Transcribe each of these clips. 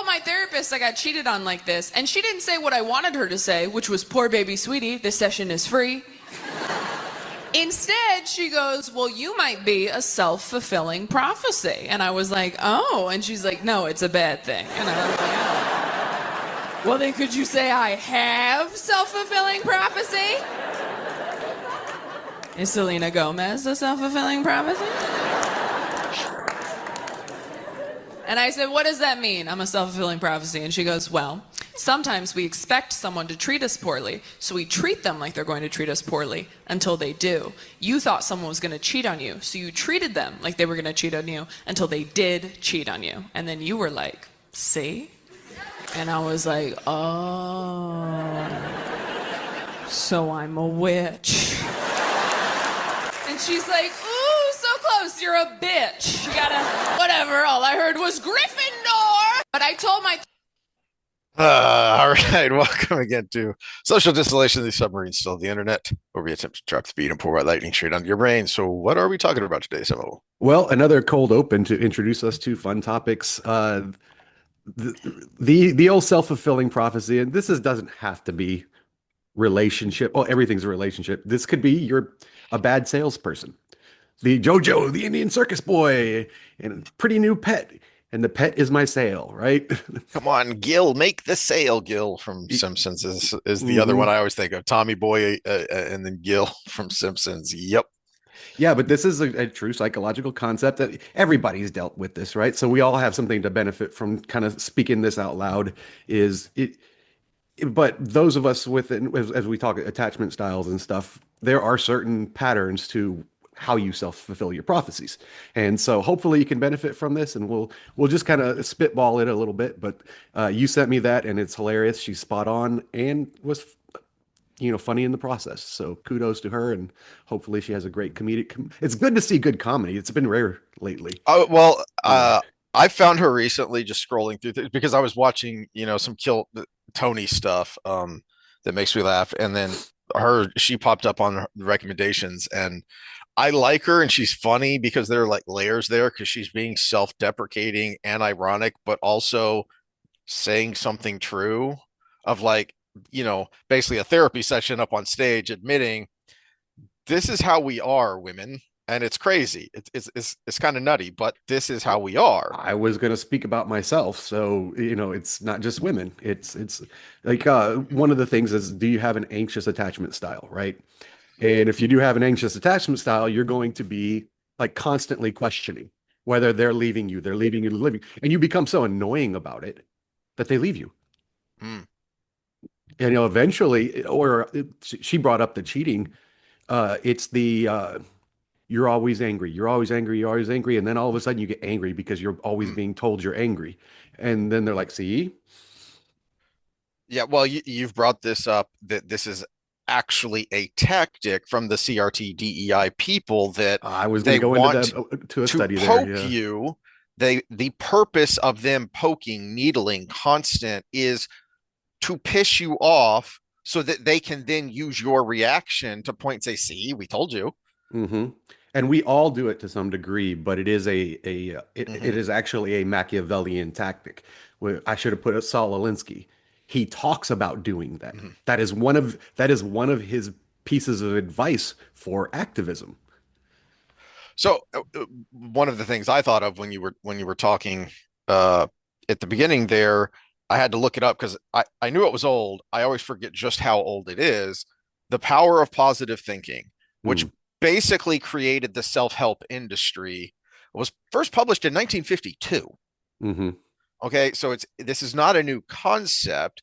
my therapist I got cheated on like this, and she didn't say what I wanted her to say, which was, poor baby sweetie, this session is free. Instead, she goes, well, you might be a self-fulfilling prophecy. And I was like, oh. And she's like, no, it's a bad thing. And I was like, oh. Well, then could you say I have self-fulfilling prophecy? Is Selena Gomez a self-fulfilling prophecy? And I said, what does that mean? I'm a self-fulfilling prophecy. And she goes, well, sometimes we expect someone to treat us poorly, so we treat them like they're going to treat us poorly until they do. You thought someone was going to cheat on you, so you treated them like they were going to cheat on you until they did cheat on you. And then you were like, see? And I was like, oh, so I'm a witch. And she's like, ooh, so close, you're a bitch. You gotta, whatever, all I heard was Gryffindor. But I told my... All right, welcome again to Social Distillation of the Submarine, Still the Internet, where we attempt to trap the beat and pour white lightning straight onto your brain. So what are we talking about today, Samuel? Well, another cold open to introduce us to fun topics. The old self-fulfilling prophecy, and doesn't have to be relationship. Oh, everything's a relationship. This could be you're a bad salesperson. The JoJo, the Indian circus boy, and pretty new pet. And the pet is my sale, right? Come on, Gil, make the sale. Gil from Simpsons is the other one I always think of. Tommy Boy and then Gil from Simpsons. Yep. Yeah, but this is a true psychological concept that everybody's dealt with this, right? So we all have something to benefit from kind of speaking this out loud. But those of us with, as we talk attachment styles and stuff, there are certain patterns to how you self-fulfill your prophecies. And so hopefully you can benefit from this, and we'll just kind of spitball it a little bit. But you sent me that, and it's hilarious. She's spot on and was funny in the process. So kudos to her, and hopefully she has a great comedic. It's good to see good comedy. It's been rare lately. Oh, well, I found her recently just scrolling through things because I was watching, some Kill Tony stuff that makes me laugh. And then she popped up on the recommendations, and I like her, and she's funny because there are like layers there because she's being self-deprecating and ironic, but also saying something true of like, basically a therapy session up on stage admitting this is how we are, women. And it's crazy. It's kind of nutty, but this is how we are. I was going to speak about myself. So, it's not just women. It's like one of the things is, do you have an anxious attachment style, right? And if you do have an anxious attachment style, you're going to be like constantly questioning whether they're leaving you, and you become so annoying about it that they leave you. Mm. And eventually, she brought up the cheating. It's the you're always angry, you're always angry, you're always angry, and then all of a sudden you get angry because you're always being told you're angry, and then they're like, "See." Yeah, well, you've brought this up that this is actually a tactic from the CRT DEI people that I was they going to go into that to a study there. Poke Yeah. you. The purpose of them poking, needling, constant is to piss you off so that they can then use your reaction to point and say, "See, we told you." Mm-hmm. And we all do it to some degree, but it is it is actually a Machiavellian tactic. I should have put it Saul Alinsky. He talks about doing that. Mm-hmm. That is one of his pieces of advice for activism. So one of the things I thought of when you were talking at the beginning there, I had to look it up because I knew it was old. I always forget just how old it is. The Power of Positive Thinking, which basically created the self-help industry, was first published in 1952. Mm-hmm. Okay, so this is not a new concept,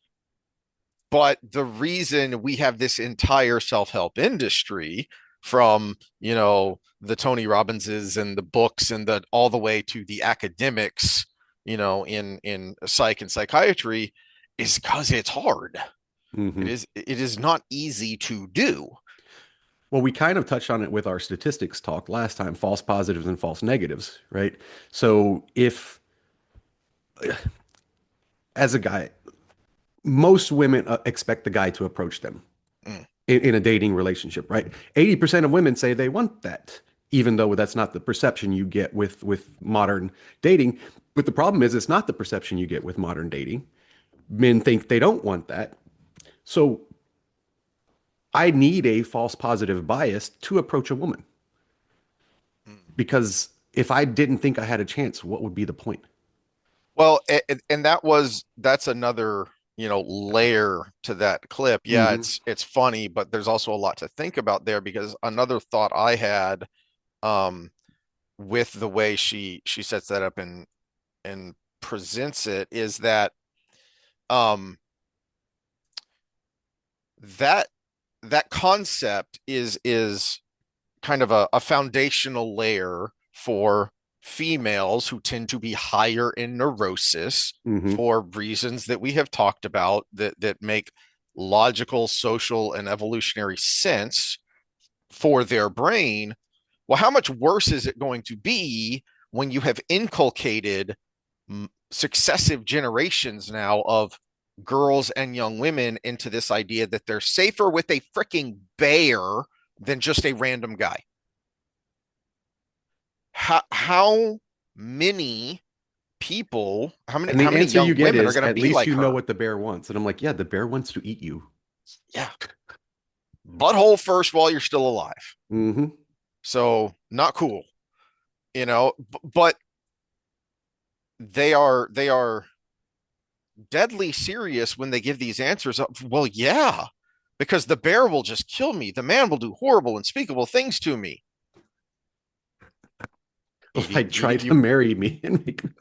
but the reason we have this entire self-help industry from, the Tony Robbinses and the books and all the way to the academics, in psych and psychiatry, is because it's hard. Mm-hmm. It is not easy to do. Well, we kind of touched on it with our statistics talk last time, false positives and false negatives, right? So if, as a guy, most women expect the guy to approach them in a dating relationship, right? 80% of women say they want that. even though that's not the perception you get with modern dating. But the problem is it's not the perception you get with modern dating. Men think they don't want that. So I need a false positive bias to approach a woman because if I didn't think I had a chance, what would be the point? Well, and that's another, layer to that clip. Yeah, Hmm. it's funny, but there's also a lot to think about there because another thought I had um with the way she sets that up and presents it is that um that that concept is kind of a foundational layer for females who tend to be higher in neurosis Hmm. for reasons that we have talked about that make logical, social, and evolutionary sense for their brain. Well, how much worse is it going to be when you have inculcated successive generations now of girls and young women into this idea that they're safer with a freaking bear than just a random guy? How many people, how many And how the many answer you young get women are is going to at be least like you know her? what the bear wants. And I'm like, yeah, the bear wants to eat you. Yeah, butthole first while you're still alive. Hmm. So not cool, but they are deadly serious when they give these answers. Well, yeah, because the bear will just kill me. The man will do horrible, unspeakable things to me. Like, Eating, try eating to you. marry me and make me.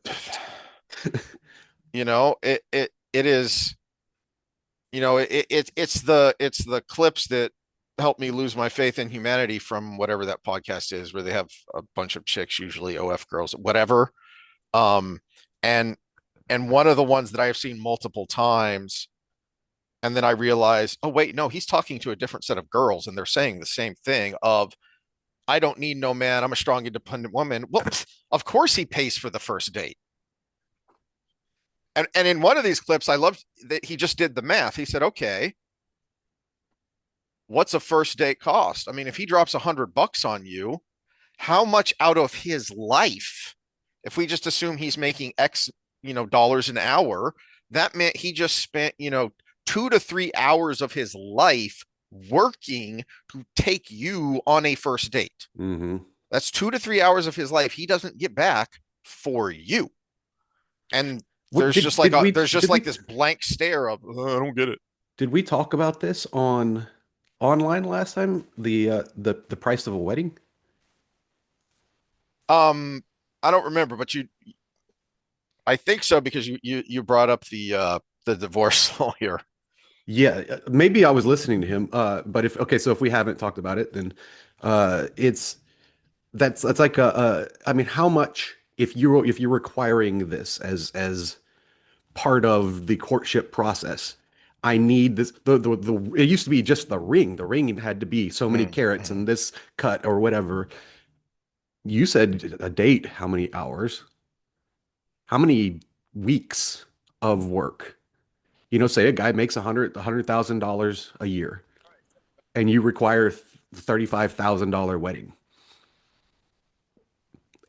It is. It's the clips that help me lose my faith in humanity from whatever that podcast is, where they have a bunch of chicks, usually OF girls, whatever. Um, and and one of the ones that I have seen multiple times. And then I realized, oh, wait, no, he's talking to a different set of girls and they're saying the same thing of, I don't need no man. I'm a strong, independent woman. Well, of course he pays for the first date. And in one of these clips, I loved that he just did the math. He said, okay, what's a first date cost? I mean, if he drops $100 on you, how much out of his life, if we just assume he's making X, dollars an hour, that meant he just spent, 2 to 3 hours of his life working to take you on a first date. Hmm. That's 2 to 3 hours of his life he doesn't get back for you. And What there's just like this blank stare of, I don't get it. did we talk about this on online last time? The price of a wedding? Um, I don't remember, but I think so because you brought up the divorce lawyer. Yeah, maybe I was listening to him. But if okay, so if we haven't talked about it, then it's that's like I mean, how much if you're requiring this as part of the courtship process? I need this. It used to be just the ring. The ring had to be so many carats Mm-hmm. and this cut or whatever. You said a date. How many hours? How many weeks of work? Say a guy makes $100,000 a year, and you require $35,000 wedding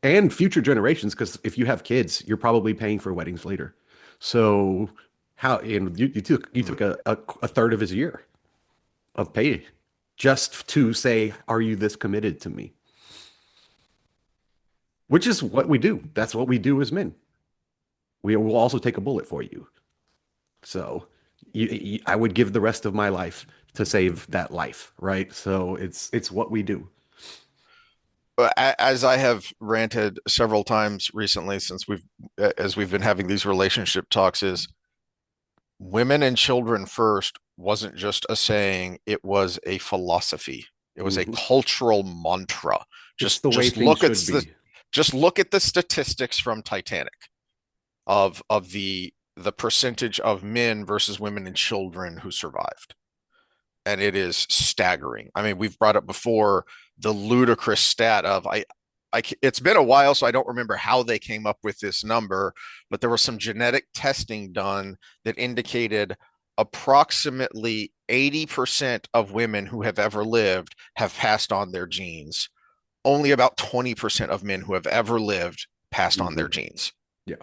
and future generations. Because if you have kids, you're probably paying for weddings later. So how and you took a third of his year of pay just to say, "Are you this committed to me?" Which is what we do. That's what we do as men. We will also take a bullet for you. So I would give the rest of my life to save that life, right? So it's what we do. As I have ranted several times recently since as we've been having these relationship talks, is women and children first wasn't just a saying, it was a philosophy. It was a Mhm. cultural mantra. It's Just the way just things look at should the be. just look at the statistics from Titanic of the percentage of men versus women and children who survived. And it is staggering. I mean, we've brought up before the ludicrous stat of it's been a while, so I don't remember how they came up with this number, but there was some genetic testing done that indicated approximately 80% of women who have ever lived have passed on their genes only about 20% of men who have ever lived passed on their Mhm. genes Yeah.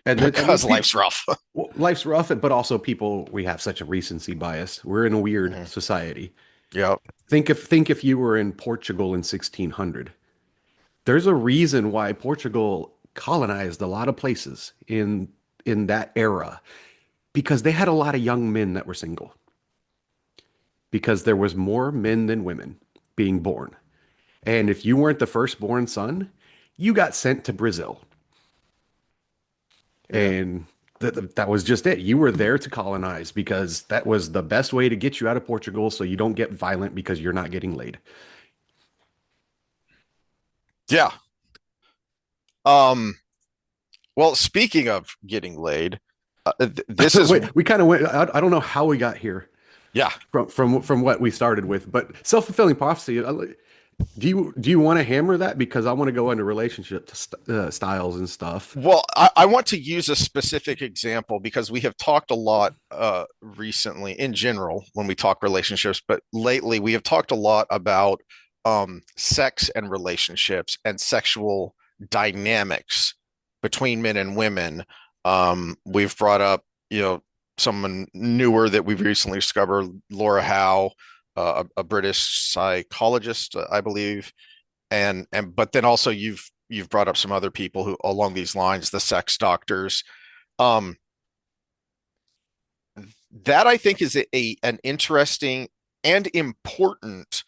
And then because life's rough. well, life's rough, but also people, we have such a recency bias. We're in a weird Mhm. society. Yep. Think if you were in Portugal in 1600. There's a reason why Portugal colonized a lot of places in that era because they had a lot of young men that were single because there was more men than women being born. And if you weren't the firstborn son, you got sent to Brazil. Yeah. And that was just it. You were there to colonize because that was the best way to get you out of Portugal so you don't get violent because you're not getting laid. Yeah. Um, well, speaking of getting laid, this is, Wait, we kind of went, I don't know how we got here yeah. from what we started with, but self-fulfilling prophecy, do you want to hammer that because I want to go into relationship styles and stuff. Well, I want to use a specific example because we have talked a lot recently in general when we talk relationships, but lately we have talked a lot about sex and relationships and sexual dynamics between men and women. We've brought up, someone newer that we've recently discovered, Laura Howe, a British psychologist, I believe, and but then also you've brought up some other people who along these lines, the sex doctors. um that I think is an interesting and important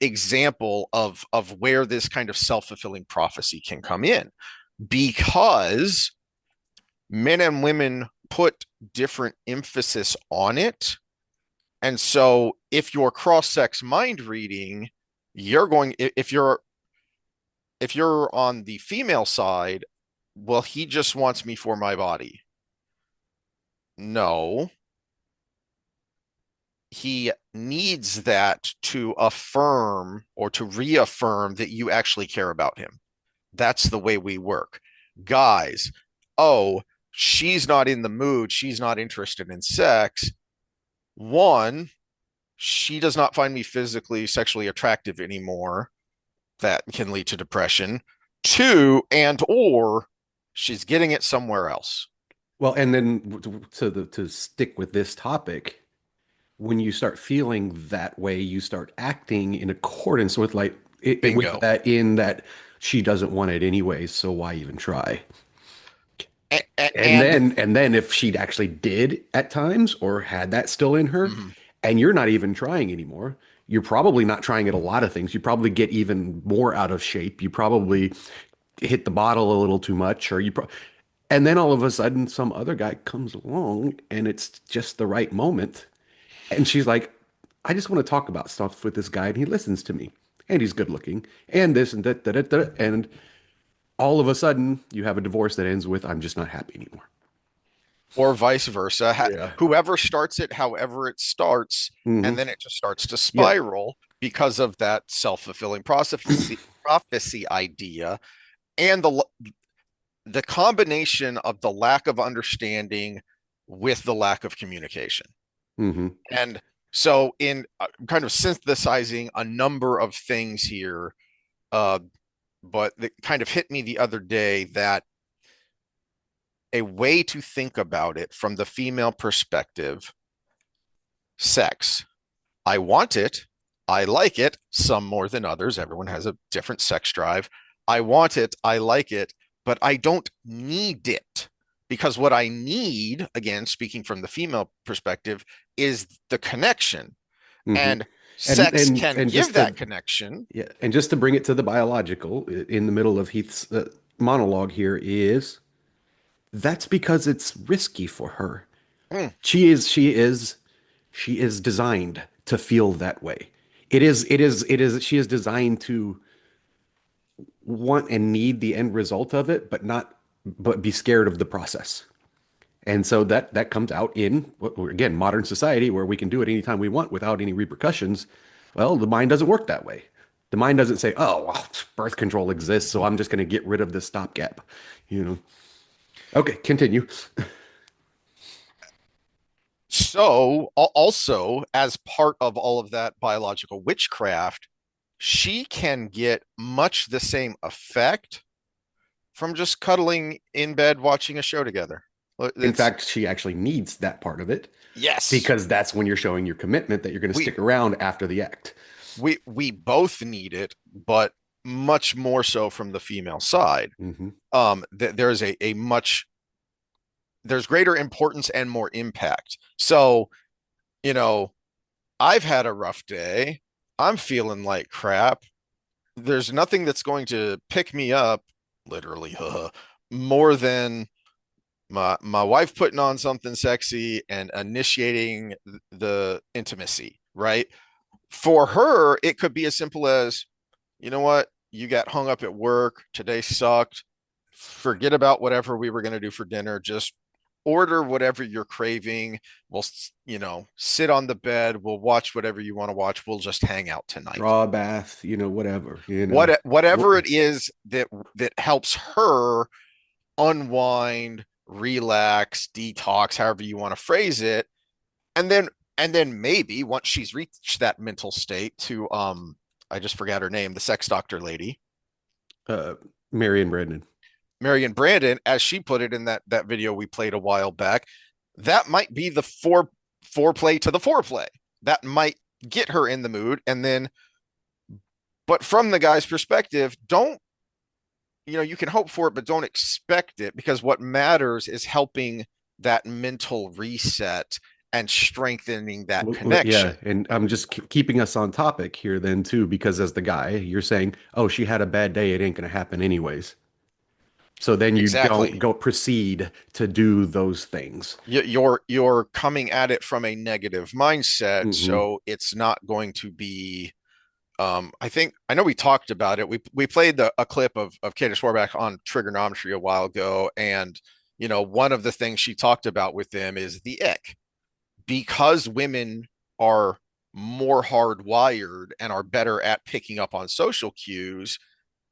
example of where this kind of self-fulfilling prophecy can come in, because men and women put different emphasis on it. And so if you're cross-sex mind reading, you're going, if you're on the female side, well, he just wants me for my body. No, he needs that to affirm or to reaffirm that you actually care about him. That's the way we work. Guys, oh, she's not in the mood. She's not interested in sex. One, she does not find me physically, sexually attractive anymore. That can lead to depression. Two, and or she's getting it somewhere else. Well, and then to stick with this topic, when you start feeling that way, you start acting in accordance with like with Bingo. that in that she doesn't want it anyway, so why even try? And And then if she actually did at times or had that still in her, mhm. and you're not even trying anymore, you're probably not trying at a lot of things. You probably get even more out of shape. You probably hit the bottle a little too much, and then all of a sudden some other guy comes along and it's just the right moment. And she's like, I just want to talk about stuff with this guy, and he listens to me. And he's good looking, and this and that, and all of a sudden you have a divorce that ends with I'm just not happy anymore. Or vice versa. Yeah. Whoever starts it, however it starts, and Hmm. then it just starts to Yeah. spiral because of that self-fulfilling prophecy idea, and the combination of the lack of understanding with the lack of communication. Hmm. And so, in kind of synthesizing a number of things here, uh, but it kind of hit me the other day that a way to think about it from the female perspective: sex. I want it. I like it, some more than others. Everyone has a different sex drive. I want it. I like it, but I don't need it. Because what I need, again, speaking from the female perspective, is the connection. Hmm. And sex can And give just that to connection. yeah, and just to bring it to the biological, in the middle of Heath's monologue here is that's because it's risky for her. Mm, She is designed to feel that way. It is she is designed to want and need the end result of it, but be scared of the process. And so that comes out in again modern society where we can do it anytime we want without any repercussions. Well, the mind doesn't work that way. The mind doesn't say, "Oh, well, birth control exists, so I'm just going to get rid of this stopgap." You know. Okay, continue. So, also, as part of all of that biological witchcraft, she can get much the same effect from just cuddling in bed watching a show together. In It's fact, she actually needs that part of it yes. because that's when you're showing your commitment that you're going to We stick around after the act. we both need it, but much more so from the female side. Hmm. There's a much there's greater importance and more impact. So, you know, I've had a rough day. I'm feeling like crap. There's nothing that's going to pick me up, literally, more than my wife putting on something sexy and initiating the intimacy, right? For her, it could be as simple as, you know what, you got hung up at work, today sucked. Forget about whatever we were going to do for dinner. Just order whatever you're craving. We'll, sit on the bed. We'll watch whatever you want to watch. We'll just hang out tonight. Draw a bath, whatever, you know. Whatever it is that helps her unwind, relax, detox, however you want to phrase it. And then maybe once she's reached that mental state to I just forgot her name, the sex doctor lady, Uh, Marion Brandon. Marion Brandon, as she put it in that video we played a while back, that might be the foreplay to the foreplay. That might get her in the mood. And then, but from the guy's perspective, don't, you can hope for it, but don't expect it, because what matters is helping that mental reset and strengthening that Yeah, connection. and I'm just keeping us on topic here then too, because as the guy, you're saying, "Oh, she had a bad day. It ain't going to happen anyways." So then you don't Exactly. go proceed to do those things. You're coming at it from a negative mindset, Hmm. so it's not going to be. I know we talked about it. We played a clip of Katie Swarback on trigonometry a while ago, and one of the things she talked about with them is the ick, because women are more hardwired and are better at picking up on social cues.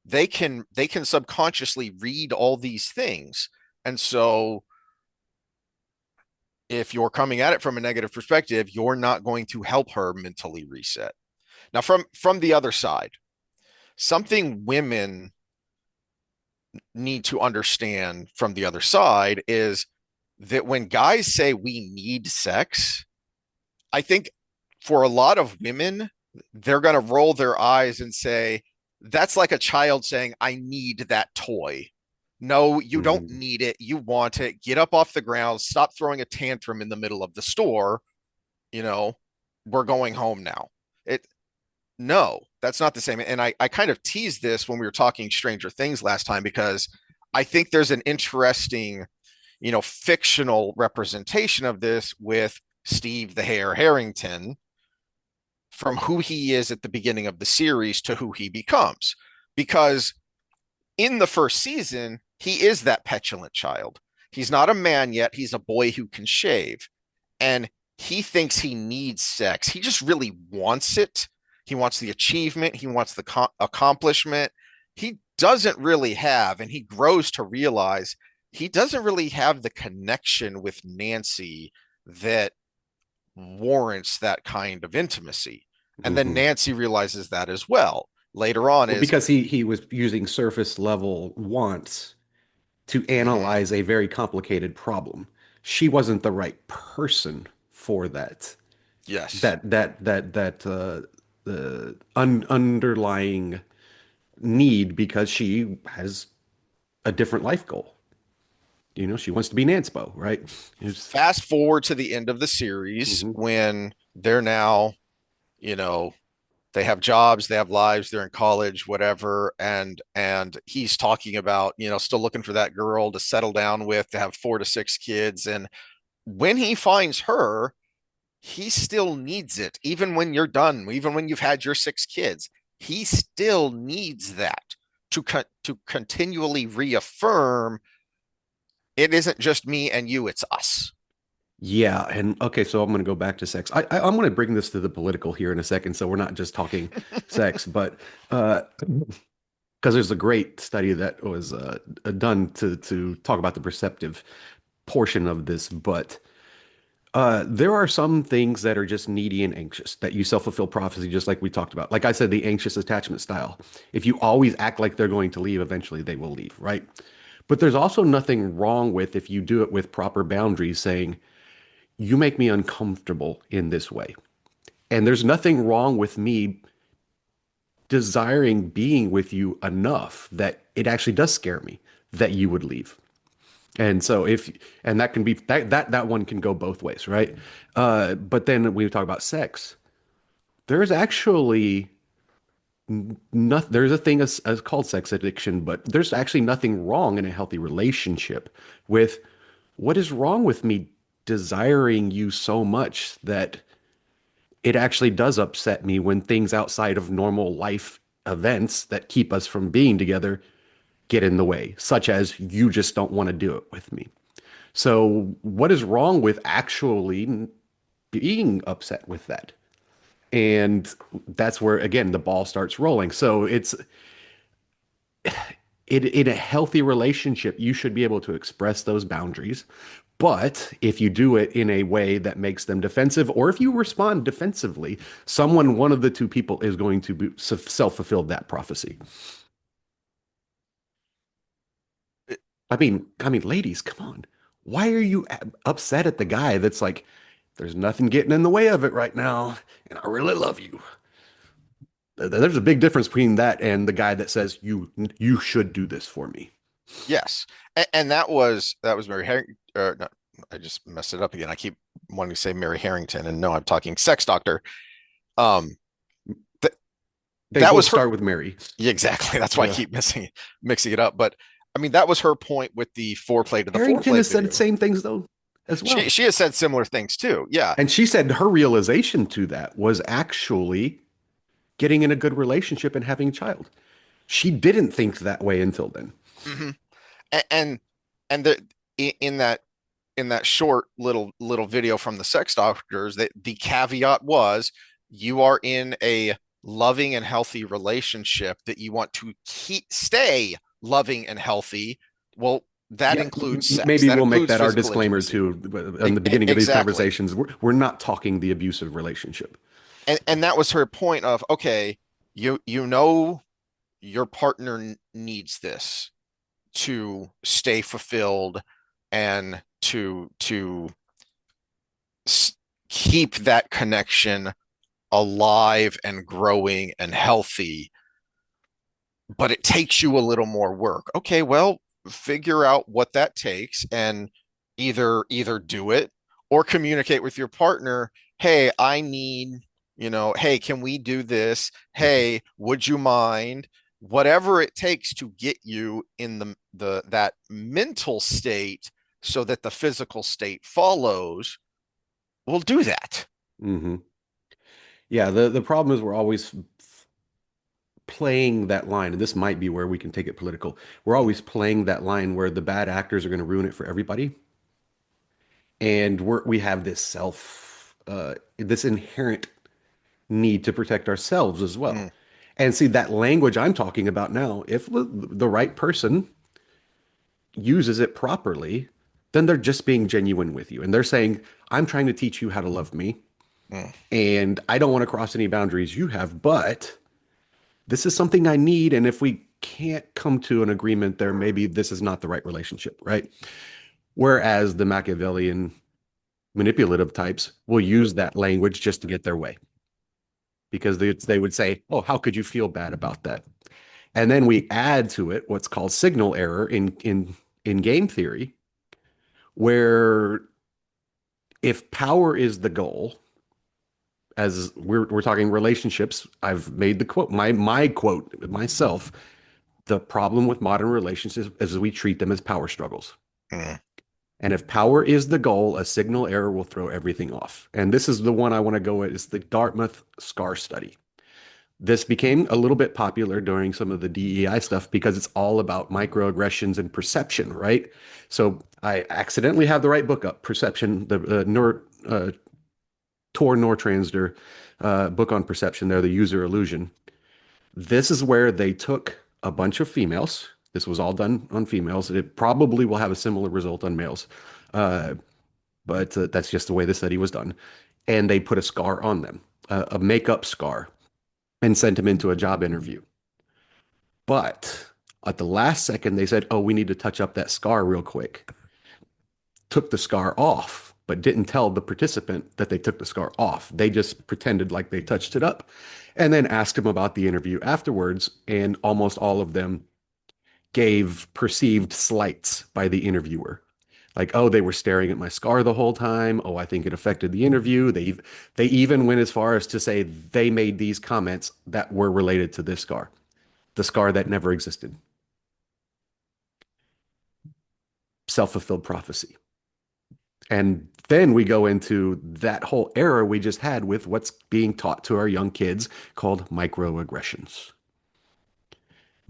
They can subconsciously read all these things, and so if you're coming at it from a negative perspective, you're not going to help her mentally reset. Now, from the other side, something women need to understand from the other side is that when guys say we need sex, I think for a lot of women, they're going to roll their eyes and say, that's like a child saying, I need that toy. No, you don't Hmm. need it. You want it. Get up off the ground. Stop throwing a tantrum in the middle of the store. You know, we're going home now. It No, that's not the same. And I kind of teased this when we were talking Stranger Things last time, because I think there's an interesting, fictional representation of this with Steve the Hare Harrington, from who he is at the beginning of the series to who he becomes. Because in the first season, he is that petulant child. He's not a man yet. He's a boy who can shave. And he thinks he needs sex. He just really wants it. He wants the achievement. He wants the accomplishment. He doesn't really have, and he grows to realize he doesn't really have the connection with Nancy that warrants that kind of intimacy. And then Hmm. Nancy realizes that as well. Later on Well, is because he was using surface level wants to mhm, analyze a very complicated problem. She wasn't the right person for that. yes, That the underlying need, because she has a different life goal. She wants to be Nanspo, right? It's, fast forward to the end of the series mhm. when they're now, you know, they have jobs, they have lives, they're in college, whatever, and he's talking about, still looking for that girl to settle down with, to have 4 to 6 kids. And when he finds her, he still needs it. Even when you're done, even when you've had your 6 kids, he still needs that to continually reaffirm it isn't just me and you, it's us. Yeah, and okay, so I'm going to go back to sex. I'm going to bring this to the political here in a second, so we're not just talking sex, but because there's a great study that was done to talk about the perceptive portion of this. But There are some things that are just needy and anxious that you self-fulfill prophecy, just like we talked about. Like I said, the anxious attachment style. If you always act like they're going to leave, eventually they will leave, right? But there's also nothing wrong with if you do it with proper boundaries, saying, you make me uncomfortable in this way. And there's nothing wrong with me desiring being with you enough that it actually does scare me that you would leave. And so if and that can be that one can go both ways, right? But then when we talk about sex, there's actually nothing. There's a thing as called sex addiction, but there's actually nothing wrong in a healthy relationship with what is wrong with me desiring you so much that it actually does upset me when things outside of normal life events that keep us from being together get in the way, such as you just don't want to do it with me. So, what is wrong with actually being upset with that? And that's where, again, the ball starts rolling. So, in a healthy relationship, you should be able to express those boundaries. But if you do it in a way that makes them defensive, or if you respond defensively, one of the two people is going to be self-fulfill that prophecy. Ladies, come on. Why are you upset at the guy that's like, there's nothing getting in the way of it right now, and I really love you? There's a big difference between that and the guy that says you should do this for me. Yes. And that was Mary Harrington. No, I just messed it up again. I keep wanting to say Mary Harrington, and no, I'm talking sex doctor. Um, th They that both was her. start with Mary. Yeah, exactly. That's why I Yeah. keep mixing it up. But I mean, that was her point with the foreplay to the Harrington foreplay has said the video. same things though as She well. she has said similar things too. Yeah. And she said her realization to that was actually getting in a good relationship and having a child. She didn't think that way until then. Hmm. And and the in that short little video from the sex doctors, that the caveat was you are in a loving and healthy relationship that you want to stay loving and healthy. Well, that Yeah, includes sex, maybe that we'll make includes that our physical disclaimer intimacy. too. In the beginning of these Exactly. conversations, we're not talking the abusive relationship. And that was her point of, okay, you know your partner needs this to stay fulfilled and to keep that connection alive and growing and healthy, but it takes you a little more work. Okay, well, figure out what that takes and either do it or communicate with your partner, hey, I need, hey, can we do this? Hey, would you mind? Whatever it takes to get you in the that mental state so that the physical state follows, we'll do that. Hmm. Yeah, the problem is we're always playing that line, and this might be where we can take it political. We're always playing that line where the bad actors are going to ruin it for everybody, and we have this inherent need to protect ourselves as well. Mm, And see that language I'm talking about now, if the right person uses it properly, then they're just being genuine with you. And they're saying, I'm trying to teach you how to love me. mm, And I don't want to cross any boundaries you have, but this is something I need. And if we can't come to an agreement there, maybe this is not the right relationship, right? Whereas the Machiavellian manipulative types will use that language just to get their way because they would say, oh, how could you feel bad about that? And then we add to it what's called signal error in game theory, where if power is the goal, as we're talking relationships, I've made the quote, my quote myself, the problem with modern relationships is we treat them as power struggles. mm, And if power is the goal, a signal error will throw everything off. And this is the one I want to go with, is the Dartmouth SCAR study. This became a little bit popular during some of the DEI stuff because it's all about microaggressions and perception, right? So I accidentally have the right book up, Perception, the Tor Nortransder book on perception there, the user illusion. This is where they took a bunch of females. This was all done on females. It probably will have a similar result on males. Uh, but that's just the way the study was done. And they put a scar on them, a makeup scar, and sent him into a job interview. But at the last second, they said, "Oh, we need to touch up that scar real quick." Took the scar off, but didn't tell the participant that they took the scar off. They just pretended like they touched it up and then asked him about the interview afterwards. And almost all of them gave perceived slights by the interviewer. Like, oh, they were staring at my scar the whole time. Oh, I think it affected the interview. They even went as far as to say they made these comments that were related to this scar, the scar that never existed. Self-fulfilled prophecy. And then we go into that whole era we just had with what's being taught to our young kids called microaggressions.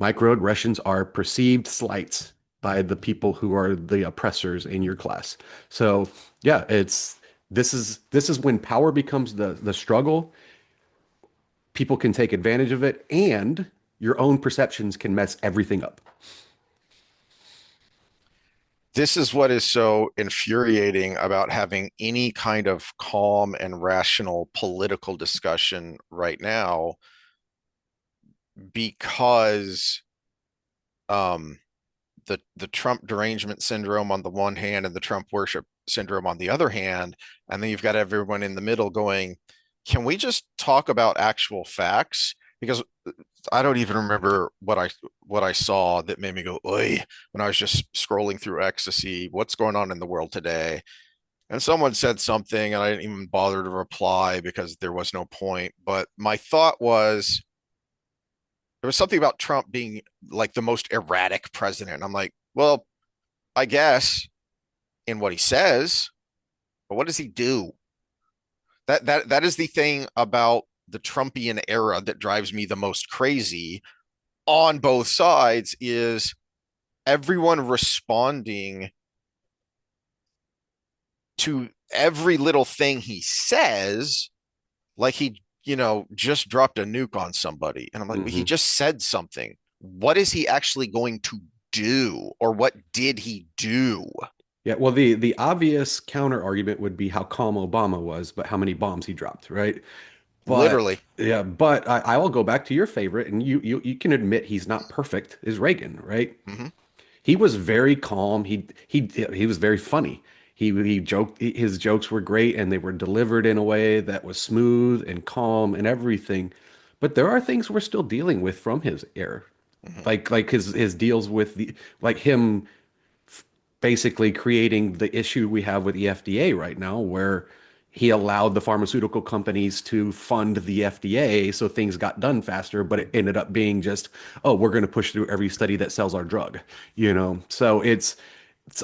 Microaggressions are perceived slights by the people who are the oppressors in your class. So yeah, this is when power becomes the struggle. People can take advantage of it, and your own perceptions can mess everything up. This is what is so infuriating about having any kind of calm and rational political discussion right now, because um, the Trump derangement syndrome on the one hand and the Trump worship syndrome on the other hand, and then you've got everyone in the middle going, "Can we just talk about actual facts?" Because I don't even remember what I saw that made me go, "Oy," when I was just scrolling through ecstasy. What's going on in the world today? And someone said something, and I didn't even bother to reply because there was no point. But my thought was, there was something about Trump being like the most erratic president. I'm like, well, I guess in what he says, but what does he do? That is the thing about the Trumpian era that drives me the most crazy on both sides, is everyone responding to every little thing he says like he, just dropped a nuke on somebody. And I'm like, he Mhm. just said something. What is he actually going to do? Or what did he do? Yeah, well, the obvious counter argument would be how calm Obama was, but how many bombs he dropped, right? But Literally. yeah, but I will go back to your favorite, and you can admit he's not perfect, is Reagan, right? Mm-hmm. He was very calm. He was very funny. He joked. His jokes were great, and they were delivered in a way that was smooth and calm and everything. But there are things we're still dealing with from his era, Mm-hmm. like his deals with like him basically creating the issue we have with the FDA right now, where he allowed the pharmaceutical companies to fund the FDA so things got done faster, but it ended up being just, oh, we're going to push through every study that sells our drug, you know? So it's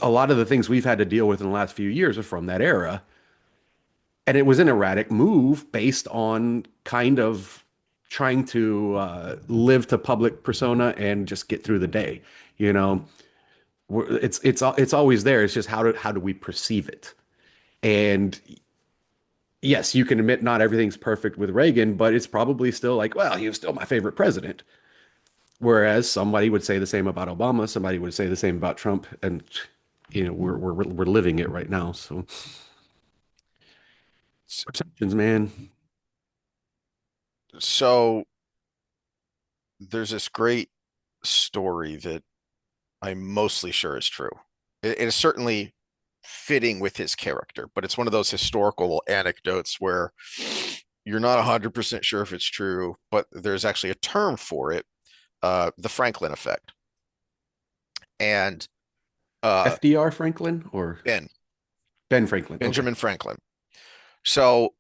a lot of the things we've had to deal with in the last few years are from that era. And it was an erratic move based on kind of trying to live to public persona and just get through the day, you know? It's always there. It's just how do we perceive it? And yes, you can admit not everything's perfect with Reagan, but it's probably still like, well, he was still my favorite president. Whereas somebody would say the same about Obama, somebody would say the same about Trump, and we're living it right now. So perceptions, man. So there's this great story that I'm mostly sure is true. It is certainly fitting with his character, but it's one of those historical anecdotes where you're not 100% sure if it's true, but there's actually a term for it, the Franklin effect. And uh, FDR Franklin or Ben, Ben Franklin? Okay. Benjamin Franklin. So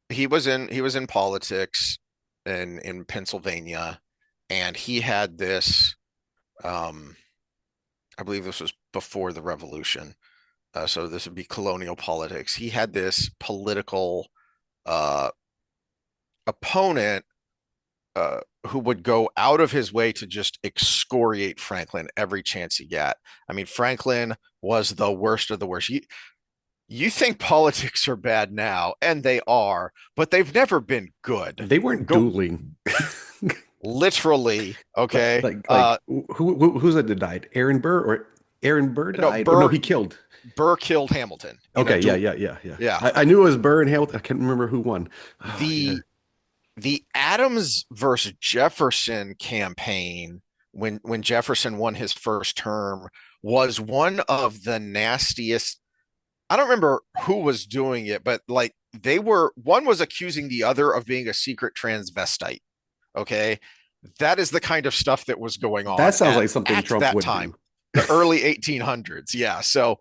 he was in politics in Pennsylvania, and he had this. Um, I believe this was before the Revolution. So this would be colonial politics. He had this political uh, opponent who would go out of his way to just excoriate Franklin every chance he got. I mean, Franklin was the worst of the worst. You think politics are bad now, and they are, but they've never been good. They weren't Go dueling. literally, Like okay. like like who's it that died? Aaron Burr or Aaron Burr No, died? Or no, he killed. Burr killed Hamilton in a Okay, yeah, duel. yeah, yeah, yeah. Yeah. I knew it was Burr and Hamilton. I can't remember who won. Oh, yeah. The the Adams versus Jefferson campaign, when Jefferson won his first term, was one of the nastiest. I don't remember who was doing it, but like one was accusing the other of being a secret transvestite. Okay. That is the kind of stuff that was going That on sounds like something at Trump that would time, do. the early 1800s. Yeah. He'd So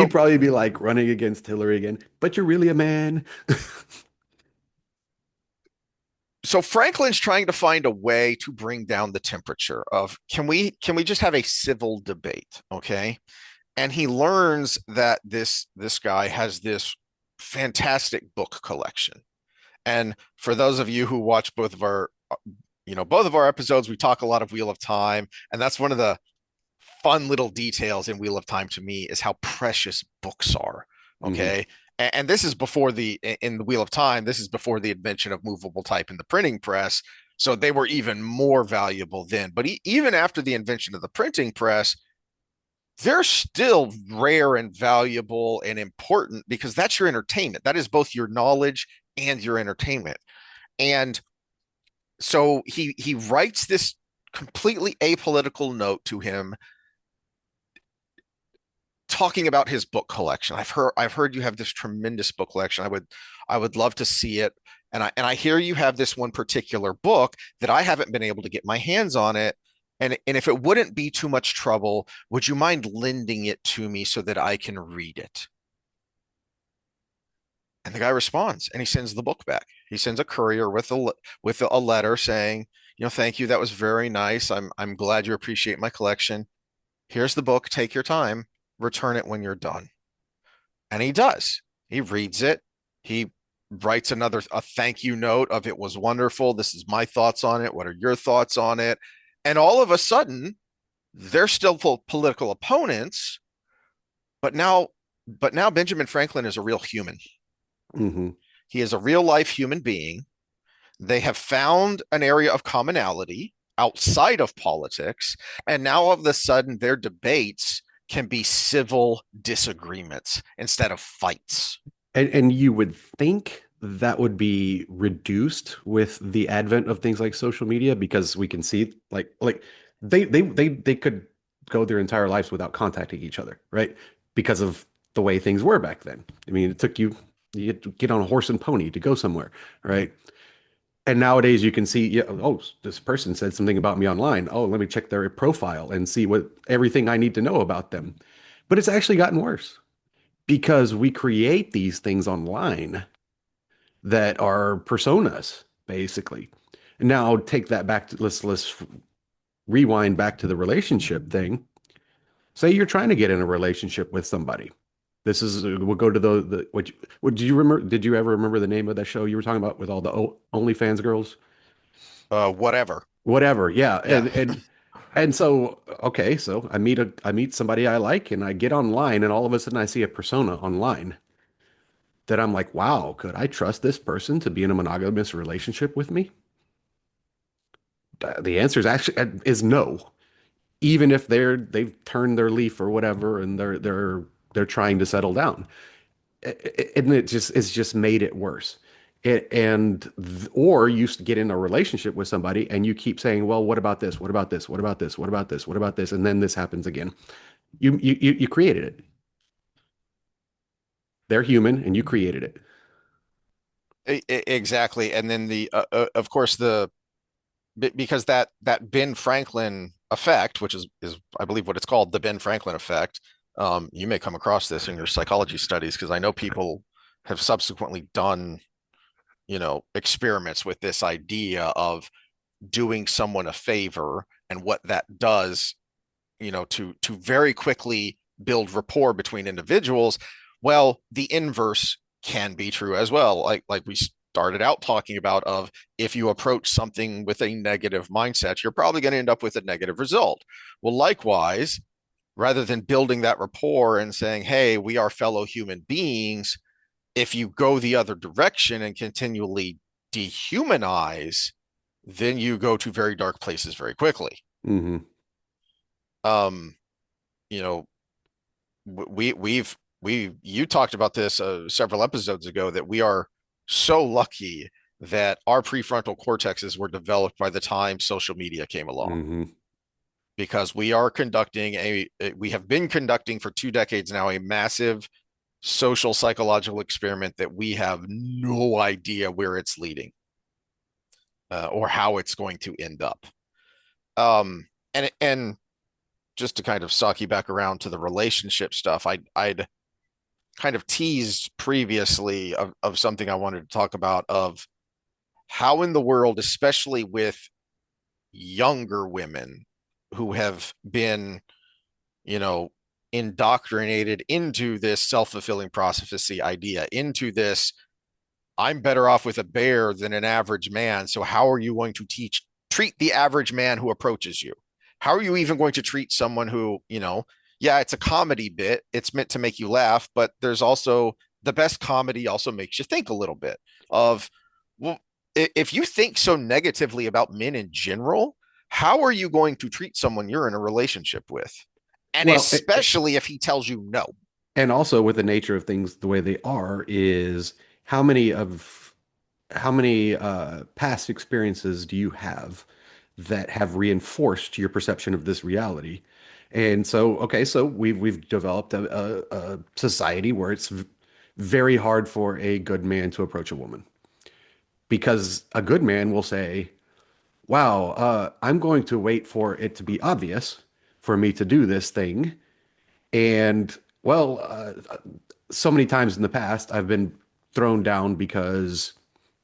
probably be like running against Hillary again. But you're really a man. so Franklin's trying to find a way to bring down the temperature of can we just have a civil debate, okay? And he learns that this guy has this fantastic book collection. And for those of you who watch both of our episodes, we talk a lot of Wheel of Time, and that's one of the fun little details in Wheel of Time to me is how precious books are. Hmm. Okay. And this is before in the Wheel of Time, this is before the invention of movable type in the printing press. So they were even more valuable then. But even after the invention of the printing press, they're still rare and valuable and important because that's your entertainment. That is both your knowledge and your entertainment. And so he writes this completely apolitical note to him talking about his book collection. I've heard you have this tremendous book collection. I would love to see it. And I hear you have this one particular book that I haven't been able to get my hands on it. And if it wouldn't be too much trouble, would you mind lending it to me so that I can read it? And the guy responds and he sends the book back. He sends a courier with a letter saying, thank you. That was very nice. I'm glad you appreciate my collection. Here's the book. Take your time. Return it when you're done. And he does. He reads it. He writes a thank you note of it was wonderful. This is my thoughts on it. What are your thoughts on it? And all of a sudden, they're still political opponents, but now Benjamin Franklin is a real human. Hmm. He is a real life human being. They have found an area of commonality outside of politics, and now all of a sudden their debates can be civil disagreements instead of fights. And you would think that would be reduced with the advent of things like social media because we can see like they could go their entire lives without contacting each other, right? Because of the way things were back then. I mean, it took you had to get on a horse and pony to go somewhere, right? And nowadays you can see, yeah, oh, this person said something about me online. Oh, let me check their profile and see what everything I need to know about them. But it's actually gotten worse because we create these things online that are personas, basically. And now take that back to let's rewind back to the relationship thing. Say you're trying to get in a relationship with somebody. This is we'll go to the what do you remember? Did you ever remember the name of that show you were talking about with all the OnlyFans girls? Whatever. Whatever. Yeah. Yeah. And so okay, so I meet somebody I like and I get online and all of a sudden I see a persona online that I'm like, wow, could I trust this person to be in a monogamous relationship with me? The answer is actually is no. Even if they've turned their leaf or whatever and they're trying to settle down. And it's just made it worse. Or you get in a relationship with somebody and you keep saying, well, what about this? What about this? What about this? What about this? What about this? And then this happens again. You created it. They're human and you created it. Exactly. And then of course because that Ben Franklin effect, which is I believe what it's called, the Ben Franklin effect. You may come across this in your psychology studies because I know people have subsequently done, experiments with this idea of doing someone a favor and what that does, to very quickly build rapport between individuals. Well, the inverse can be true as well. Like we started out talking about of if you approach something with a negative mindset, you're probably going to end up with a negative result. Well, likewise, rather than building that rapport and saying, hey, we are fellow human beings, if you go the other direction and continually dehumanize, then you go to very dark places very quickly. Hmm. Um, you know, you talked about this several episodes ago that we are so lucky that our prefrontal cortexes were developed by the time social media came along, Hmm. because we have been conducting for 2 decades now a massive social psychological experiment that we have no idea where it's leading, or how it's going to end up. And just to kind of suck you back around to the relationship stuff, I'd kind of teased previously of something I wanted to talk about, of how in the world, especially with younger women who have been, you know, indoctrinated into this self-fulfilling prophecy idea, into this I'm better off with a bear than an average man. So how are you going to treat the average man who approaches you? How are you even going to treat someone who, yeah, it's a comedy bit. It's meant to make you laugh, but there's also the best comedy also makes you think a little bit of, well, if you think so negatively about men in general, how are you going to treat someone you're in a relationship with? And Well, especially if he tells you no. and also with the nature of things the way they are is how many of how many past experiences do you have that have reinforced your perception of this reality? And so, okay, so we've developed a society where it's very hard for a good man to approach a woman because a good man will say, "Wow, I'm going to wait for it to be obvious for me to do this thing." And well, so many times in the past, I've been thrown down because,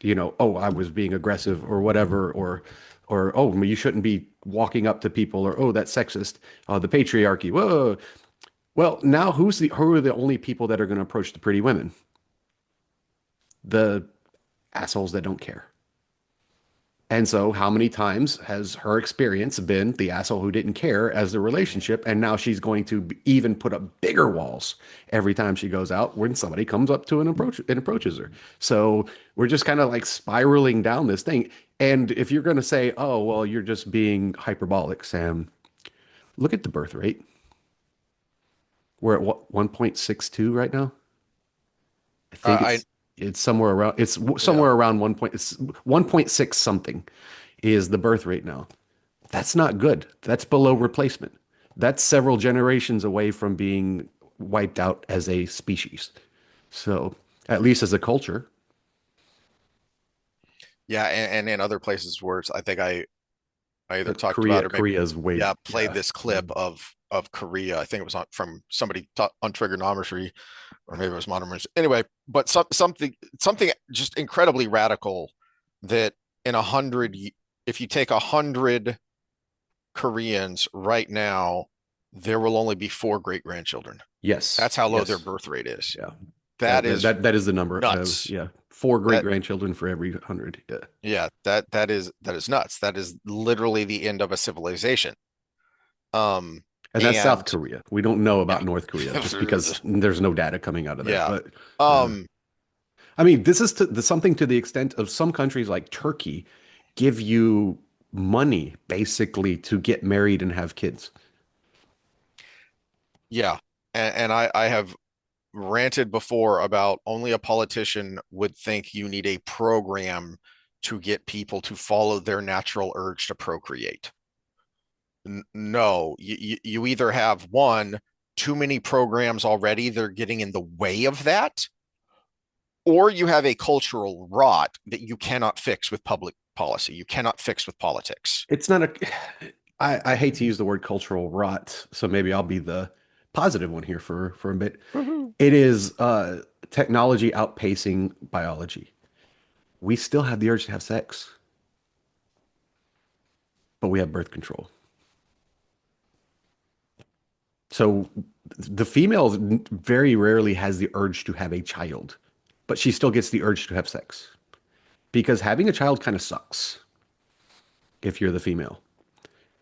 oh, I was being aggressive or whatever, or oh, you shouldn't be walking up to people, or oh, that's sexist, the patriarchy. Whoa. Well, now who are the only people that are going to approach the pretty women? The assholes that don't care. And so, how many times has her experience been the asshole who didn't care as the relationship? And now she's going to even put up bigger walls every time she goes out when somebody comes up to and approaches her. So we're just kind of like spiraling down this thing. And if you're going to say, "Oh, well, you're just being hyperbolic, Sam," look at the birth rate. We're at what, 1.62 right now? I think I it's somewhere around Yeah. somewhere around 1.6 something is the birth rate now. That's not good. That's below replacement. That's several generations away from being wiped out as a species. So, at least as a culture, Yeah, and in other places where I think I either talked about or maybe, Korea's way, yeah, played yeah. this clip of Korea. I think it was from somebody on trigonometry, or maybe it was modern. Anyway, but something just incredibly radical, that in 100, if you take 100 Koreans right now, there will only be four great grandchildren. Yes, That's how low their yes, birth rate is. yeah. That is That is the number. nuts. Yeah, four great That grandchildren for every 100. Yeah, Yeah, that is nuts. That is literally the end of a civilization. Um, and that's South and Korea. We don't know yeah, about North Korea just because there's no data coming out of there. yeah. But uh, Um, I mean, this is something to the extent of some countries like Turkey give you money basically to get married and have kids. yeah, and I have ranted before about only a politician would think you need a program to get people to follow their natural urge to procreate. No, you either have one, too many programs already, they're getting in the way of that, or you have a cultural rot that you cannot fix with public policy. You cannot fix with politics. It's not a, I hate to use the word cultural rot, so maybe I'll be the positive one here for a bit. Woohoo. It is technology outpacing biology. We still have the urge to have sex, but we have birth control. So the female very rarely has the urge to have a child, but she still gets the urge to have sex because having a child kind of sucks if you're the female.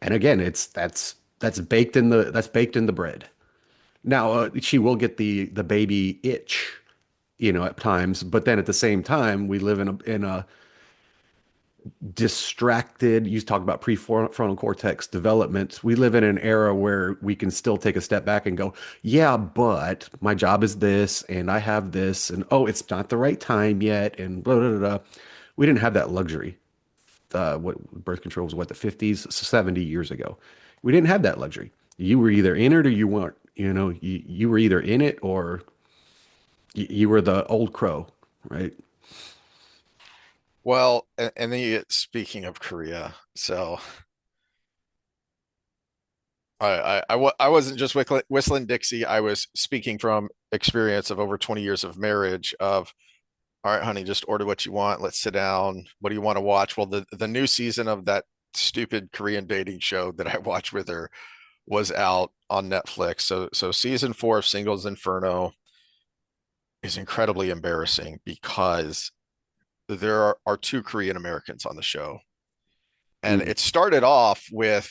And again, that's baked in the bread. Now, she will get the baby itch, at times, but then at the same time, we live in a distracted. You talk about prefrontal cortex development. We live in an era where we can still take a step back and go, yeah, but my job is this and I have this and oh, it's not the right time yet and blah blah blah. Blah. We didn't have that luxury. What birth control was what, the 50s, 70 years ago. We didn't have that luxury. You were either in it or you weren't. You were either in it or you were the old crow, right? Well, and then speaking of Korea, so I wasn't just whistling Dixie. I was speaking from experience of over 20 years of marriage of, all right, honey, just order what you want. Let's sit down. What do you want to watch? Well, the new season of that stupid Korean dating show that I watched with her was out on Netflix. So season 4 of Singles Inferno is incredibly embarrassing because there are two Korean Americans on the show. And Mm. it started off with,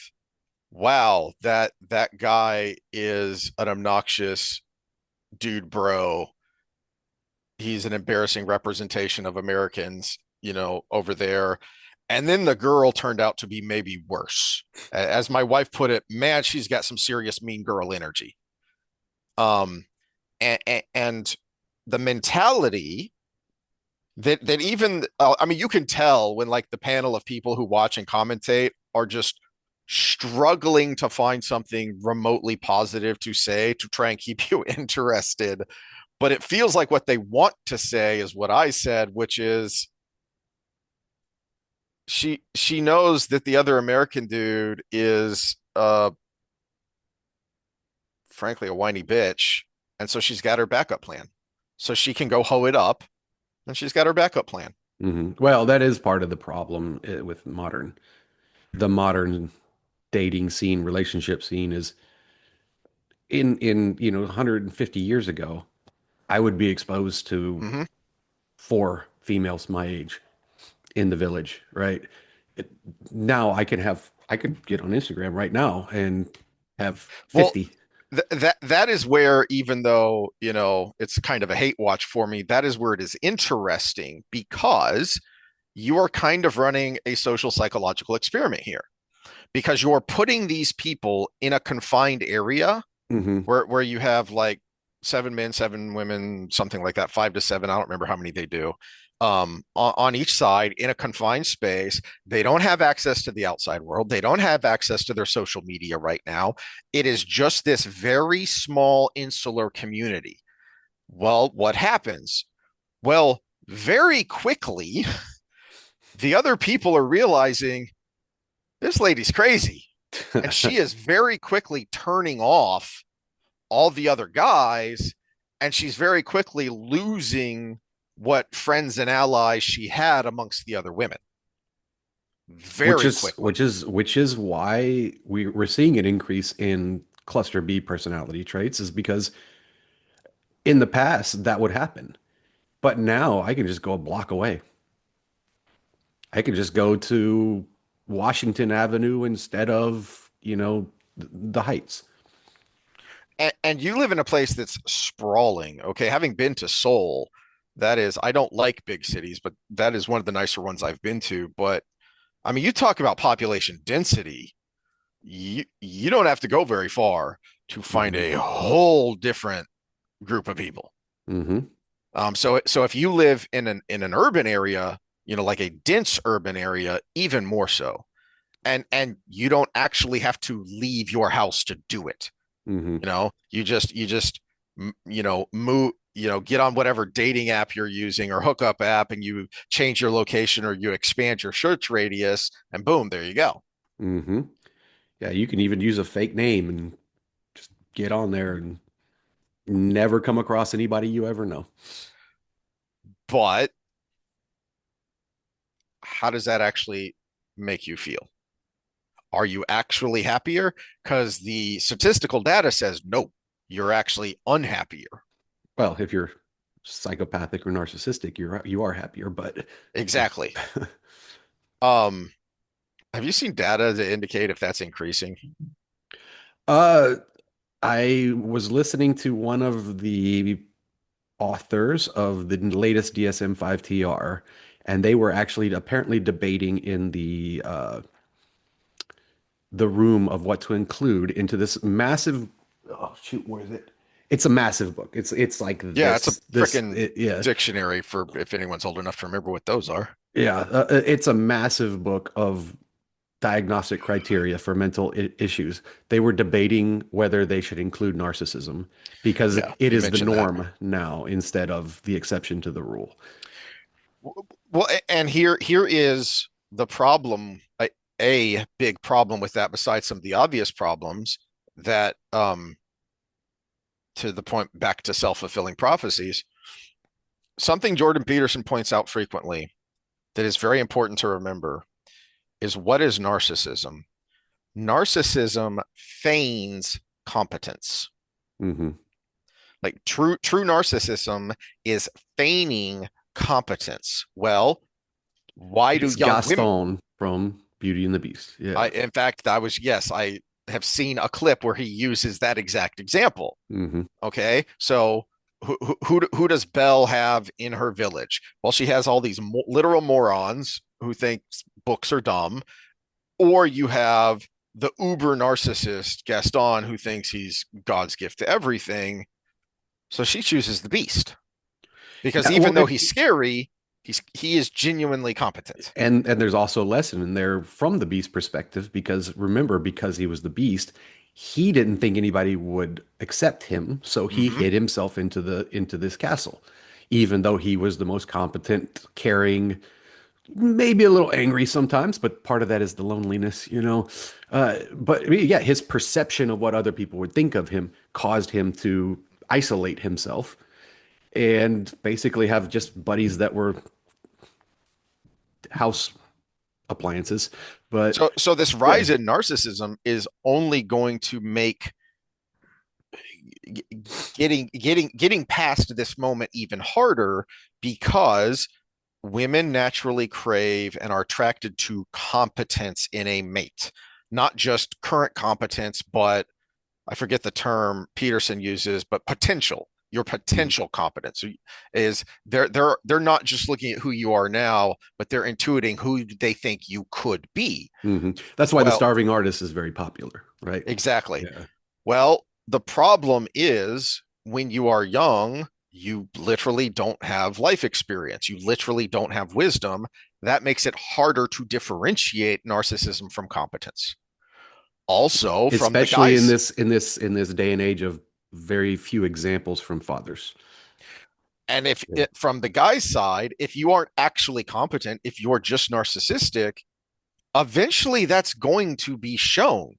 wow, that guy is an obnoxious dude, bro. He's an embarrassing representation of Americans, over there. And then the girl turned out to be maybe worse. As my wife put it, man, she's got some serious mean girl energy. Um, and the mentality that even I mean, you can tell when like the panel of people who watch and commentate are just struggling to find something remotely positive to say to try and keep you interested. But it feels like what they want to say is what I said, which is she knows that the other American dude is frankly a whiny bitch, and so she's got her backup plan. So she can go hoe it up, and she's got her backup plan. Well, that is part of the problem with the modern dating scene, relationship scene is in 150 years ago, I would be exposed to Hmm. 4 females my age in the village, right? It, now I could get on Instagram right now and have Well, 50. that is where, even though it's kind of a hate watch for me, that is where it is interesting because you are kind of running a social psychological experiment here because you're putting these people in a confined area Hmm. where you have like 7 men, 7 women, something like that, 5 to 7. I don't remember how many they do. On each side in a confined space. They don't have access to the outside world. They don't have access to their social media right now. It is just this very small insular community. Well, what happens? Well, very quickly, the other people are realizing this lady's crazy. And she is very quickly turning off all the other guys, and she's very quickly losing what friends and allies she had amongst the other women which very is quickly. why we're seeing an increase in cluster B personality traits is because in the past that would happen. But now I can just go a block away. I can just go to Washington Avenue instead of, the Heights. And you live in a place that's sprawling. Okay, having been to Seoul, that is, I don't like big cities, but that is one of the nicer ones I've been to. But I mean, you talk about population density, you don't have to go very far to find Hmm. a whole different group of people. Hmm. So if you live in an urban area, like a dense urban area, even more so, and you don't actually have to leave your house to do it. Hmm. You just move, get on whatever dating app you're using or hookup app, and you change your location or you expand your search radius, and boom, there you go. Hmm. Yeah, you can even use a fake name and just get on there and never come across anybody you ever know. But how does that actually make you feel? Are you actually happier? Because the statistical data says no, you're actually unhappier. Well, if you're psychopathic or narcissistic, you are happier, but Exactly. Um, have you seen data to indicate if that's increasing? uh I was listening to one of the authors of the latest DSM-5 TR, and they were actually apparently debating in the room of what to include into this massive. Oh shoot, where is it? It's a massive book. It's like Yeah, it's a this freaking yeah. dictionary for if anyone's old enough to remember what those are. Yeah, it's a massive book of diagnostic criteria for mental issues. They were debating whether they should include narcissism because Yeah, it you is the mentioned that. norm now instead of the exception to the rule. Well, and here is the problem, a big problem with that, besides some of the obvious problems that, to the point back to self-fulfilling prophecies, something Jordan Peterson points out frequently that is very important to remember is, what is narcissism? Narcissism feigns competence. Hmm. Like true narcissism is feigning competence. Well, why do It's young women? Gaston from Beauty and the Beast. Yeah. In fact, yes, I have seen a clip where he uses that exact example. Hmm. Okay, so who does Belle have in her village? Well, she has all these literal morons who think books are dumb, or you have the uber narcissist Gaston who thinks he's God's gift to everything. So she chooses the beast because Yeah, even well, though he's scary, he is genuinely competent. and there's also a lesson in there from the Beast perspective because remember, because he was the Beast, he didn't think anybody would accept him, so he Mm-hmm. hid himself into this castle, even though he was the most competent, caring, maybe a little angry sometimes, but part of that is the loneliness, you know. But I mean, yeah, his perception of what other people would think of him caused him to isolate himself and basically have just buddies that were house appliances. But So this yeah, rise in narcissism is only going to make getting past this moment even harder, because women naturally crave and are attracted to competence in a mate, not just current competence, but I forget the term Peterson uses, but potential. Your potential competence is they're not just looking at who you are now, but they're intuiting who they think you could be. that's why the Well, starving artist is very popular, right? exactly. Yeah. Well, the problem is when you are young, you literally don't have life experience. You literally don't have wisdom. That makes it harder to differentiate narcissism from competence. Also, from the Especially in guys, this day and age of very few examples from fathers. and if Yeah. it, from the guy's side, if you aren't actually competent, if you're just narcissistic, eventually that's going to be shown.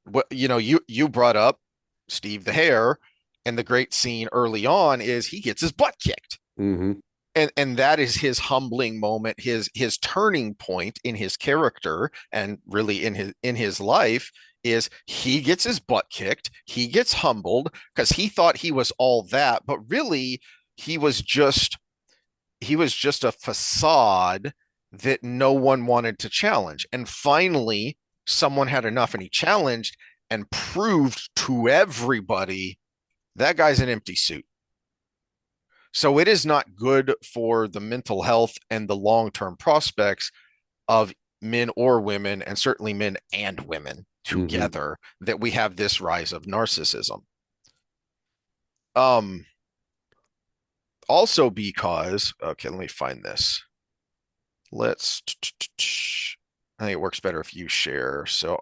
What you brought up Steve the Hare, and the great scene early on is he gets his butt kicked. Hmm. And that is his humbling moment, his turning point in his character and really in his life, is he gets his butt kicked, he gets humbled because he thought he was all that, but really he was just a facade that no one wanted to challenge. And finally someone had enough and he challenged and proved to everybody that guy's an empty suit. So it is not good for the mental health and the long-term prospects of men or women, and certainly men and women Hmm. together, that we have this rise of narcissism. Um, Also because, okay, let me find this. Let's, I think it works better if you share. So,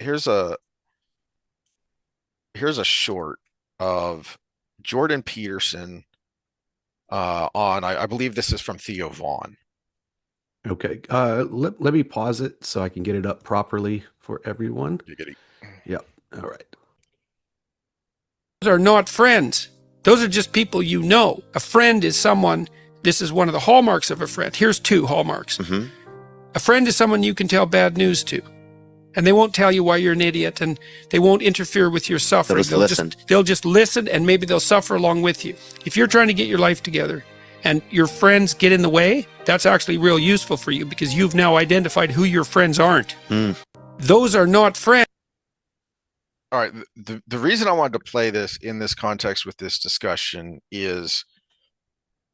here's a short of Jordan Peterson, on, I believe this is from Theo Vaughn. Okay. Let me pause it so I can get it up properly for everyone. Giggity. Yep. All right. Those are not friends. Those are just people you know. A friend is someone, this is one of the hallmarks of a friend. Here's two hallmarks. Mm-hmm. A friend is someone you can tell bad news to. And they won't tell you why you're an idiot, and they won't interfere with your suffering. They'll just listen, and maybe they'll suffer along with you. If you're trying to get your life together and your friends get in the way, that's actually real useful for you because you've now identified who your friends aren't. Those are not friends. All right. The reason I wanted to play this in this context with this discussion is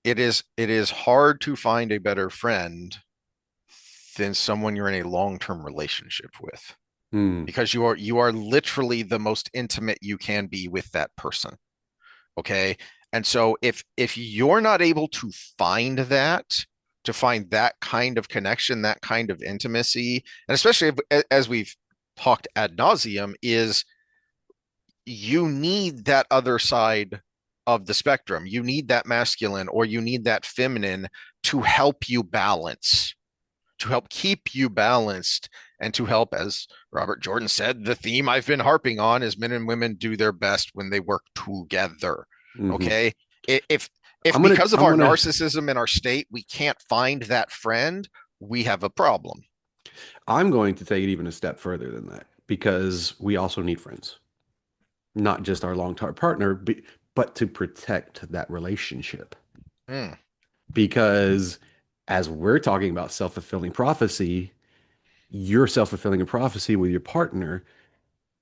it is hard to find a better friend than someone you're in a long-term relationship with, Hmm. because you are literally the most intimate you can be with that person. Okay. And so if you're not able to find that, to find that kind of connection, that kind of intimacy, and especially as we've talked ad nauseum, is you need that other side of the spectrum. You need that masculine or you need that feminine to help you balance, to help keep you balanced, and to help, as Robert Jordan said, the theme I've been harping on is men and women do their best when they work together. Hmm. Okay. If I'm gonna because of I'm our gonna narcissism and our state, we can't find that friend, we have a problem. I'm going to take it even a step further than that because we also need friends, not just our long-term partner, but to protect that relationship. Mm, Because as we're talking about self-fulfilling prophecy, you're self-fulfilling a prophecy with your partner.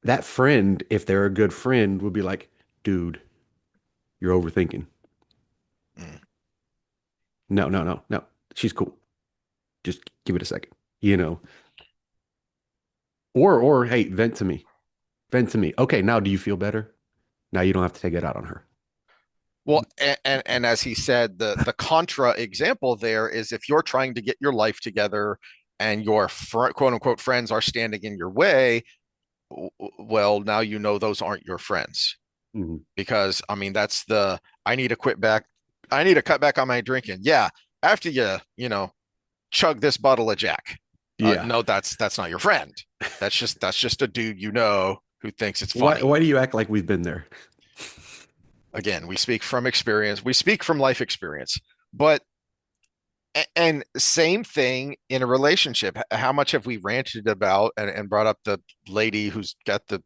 That friend, if they're a good friend, would be like, dude, you're overthinking. mm. No, no, no, no. She's cool. Just give it a second, you know. Or hey, vent to me. Vent to me. Okay, now do you feel better? Now you don't have to take it out on her. Well, and as he said, the contra example there is if you're trying to get your life together and your quote unquote friends are standing in your way, well, now you know those aren't your friends. Mhm. Because I mean, that's the I need to quit back. I need to cut back on my drinking. Yeah, after you chug this bottle of Jack. Yeah. No, that's not your friend. That's just a dude who thinks it's Why funny. why do you act like we've been there? Again, we speak from experience. We speak from life experience. But and same thing in a relationship. How much have we ranted about and brought up the lady who's got the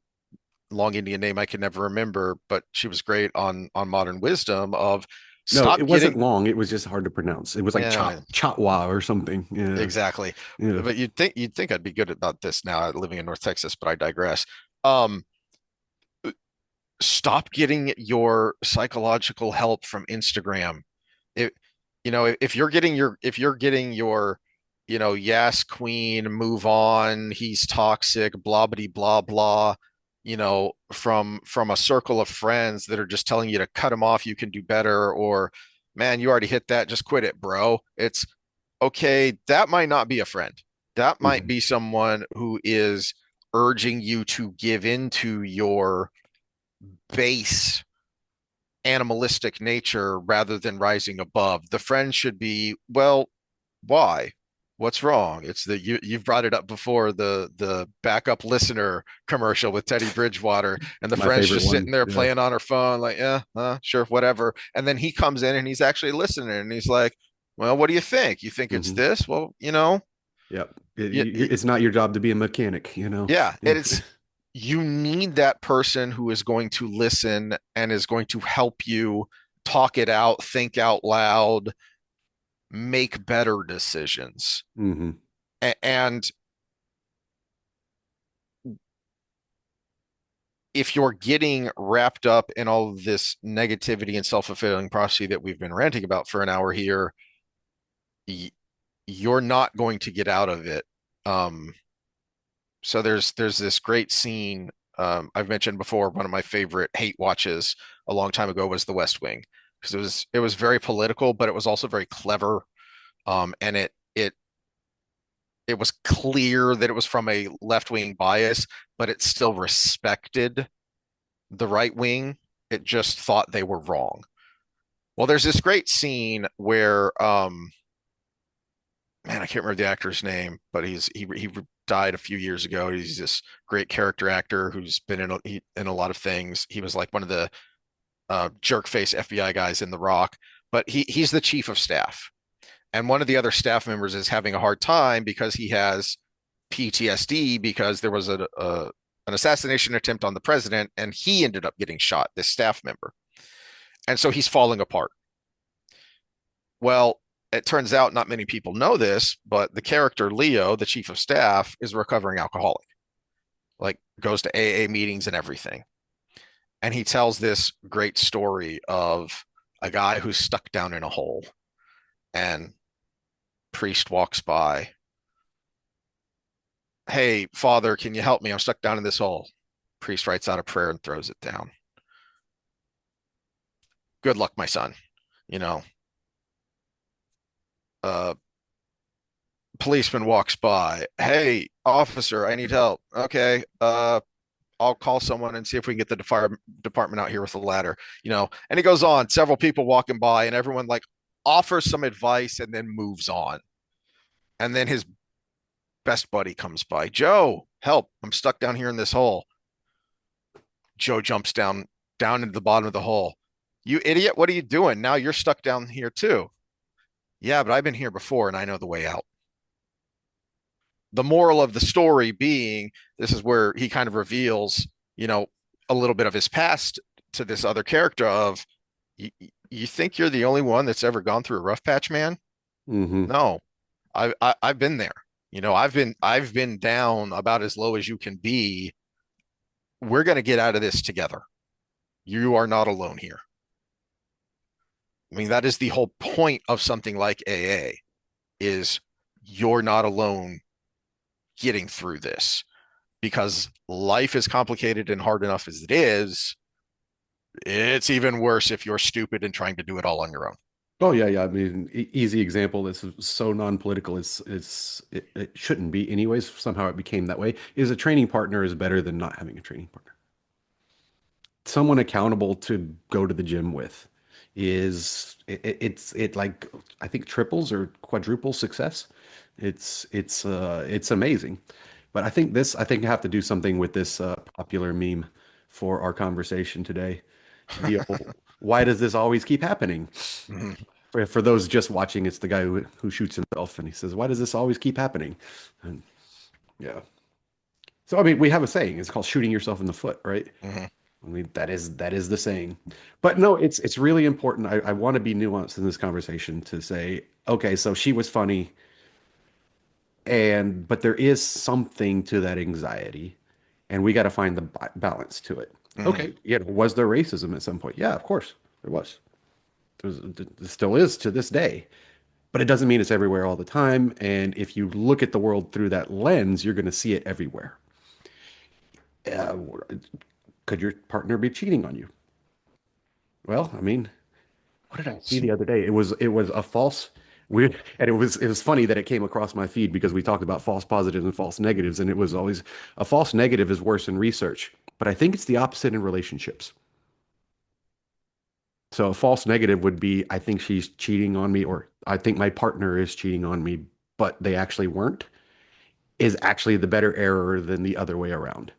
long Indian name I can never remember, but she was great on Modern Wisdom of No, it stop wasn't getting, long. It was just hard to pronounce. It was like yeah, chatwa or something. Yeah. exactly. Yeah. But you'd think I'd be good about this now living in North Texas, but I digress. Um, Stop getting your psychological help from Instagram. It, if you're getting your yes queen, move on, he's toxic, blah blah blah blah, from a circle of friends that are just telling you to cut him off, you can do better, or man, you already hit that, just quit it, bro. It's okay. That might not be a friend. That might Mhm. be someone who is urging you to give into your base animalistic nature rather than rising above. The friend should be, well, why? What's wrong? It's the you've brought it up before, the backup listener commercial with Teddy Bridgewater, and the My friend's favorite just one. sitting there Yeah. playing on her phone, like, yeah, sure, whatever. And then he comes in and he's actually listening, and he's like, well, what do you think? You think it's Hmm. this? Well, Yep. yeah, It's not your job to be a mechanic, you know? yeah, Yeah. it's you need that person who is going to listen and is going to help you talk it out, think out loud, make better decisions. Hmm. And if you're getting wrapped up in all of this negativity and self-fulfilling prophecy that we've been ranting about for an hour here, you're not going to get out of it. So there's this great scene, I've mentioned before. One of my favorite hate watches a long time ago was The West Wing, because it was very political, but it was also very clever. And it was clear that it was from a left wing bias, but it still respected the right wing. It just thought they were wrong. Well, there's this great scene where man, I can't remember the actor's name, but he died a few years ago. He's this great character actor who's been in a lot of things. He was like one of the jerk face FBI guys in The Rock, but he's the chief of staff, and one of the other staff members is having a hard time because he has PTSD because there was an assassination attempt on the president, and he ended up getting shot. This staff member, and so he's falling apart. Well, it turns out not many people know this, but the character Leo, the chief of staff, is a recovering alcoholic, like goes to AA meetings and everything. And he tells this great story of a guy who's stuck down in a hole, and priest walks by. Hey, Father, can you help me? I'm stuck down in this hole. Priest writes out a prayer and throws it down. Good luck, my son. You know, uh, policeman walks by. Hey, officer, I need help. Okay, I'll call someone and see if we can get the fire department out here with a ladder. And it goes on. Several people walking by, and everyone like offers some advice and then moves on. And then his best buddy comes by. Joe, help! I'm stuck down here in this hole. Joe jumps down into the bottom of the hole. You idiot! What are you doing? Now you're stuck down here too. Yeah, but I've been here before and I know the way out. The moral of the story being, this is where he kind of reveals, a little bit of his past to this other character of, you think you're the only one that's ever gone through a rough patch, man? Mm-hmm. No, I've been there. I've been down about as low as you can be. We're going to get out of this together. You are not alone here. I mean, that is the whole point of something like AA, is you're not alone getting through this, because life is complicated and hard enough as it is. It's even worse if you're stupid and trying to do it all on your own. Oh yeah. I mean, easy example. This is so non-political. It shouldn't be anyways. Somehow it became that way. Is a training partner is better than not having a training partner. Someone accountable to go to the gym with it's like, I think, triples or quadruple success. It's amazing. But I think I have to do something with this popular meme for our conversation today. The why does this always keep happening? Mhm. For those just watching, it's the guy who shoots himself and he says, "Why does this always keep happening?" And yeah. So I mean, we have a saying. It's called shooting yourself in the foot, right? Mhm. I mean, that is the saying. But no, it's really important. I want to be nuanced in this conversation to say, okay, so she was funny, but there is something to that anxiety, and we got to find the balance to it. Mhm. Okay, was there racism at some point? Yeah, of course there was. There still is to this day, but it doesn't mean it's everywhere all the time. And if you look at the world through that lens, you're going to see it everywhere. Uh, could your partner be cheating on you? Well, I mean, what did I see the other day? It was a false weird, and it was funny that it came across my feed because we talked about false positives and false negatives, and it was always a false negative is worse in research, but I think it's the opposite in relationships. So a false negative would be, I think she's cheating on me, or I think my partner is cheating on me, but they actually weren't, is actually the better error than the other way around.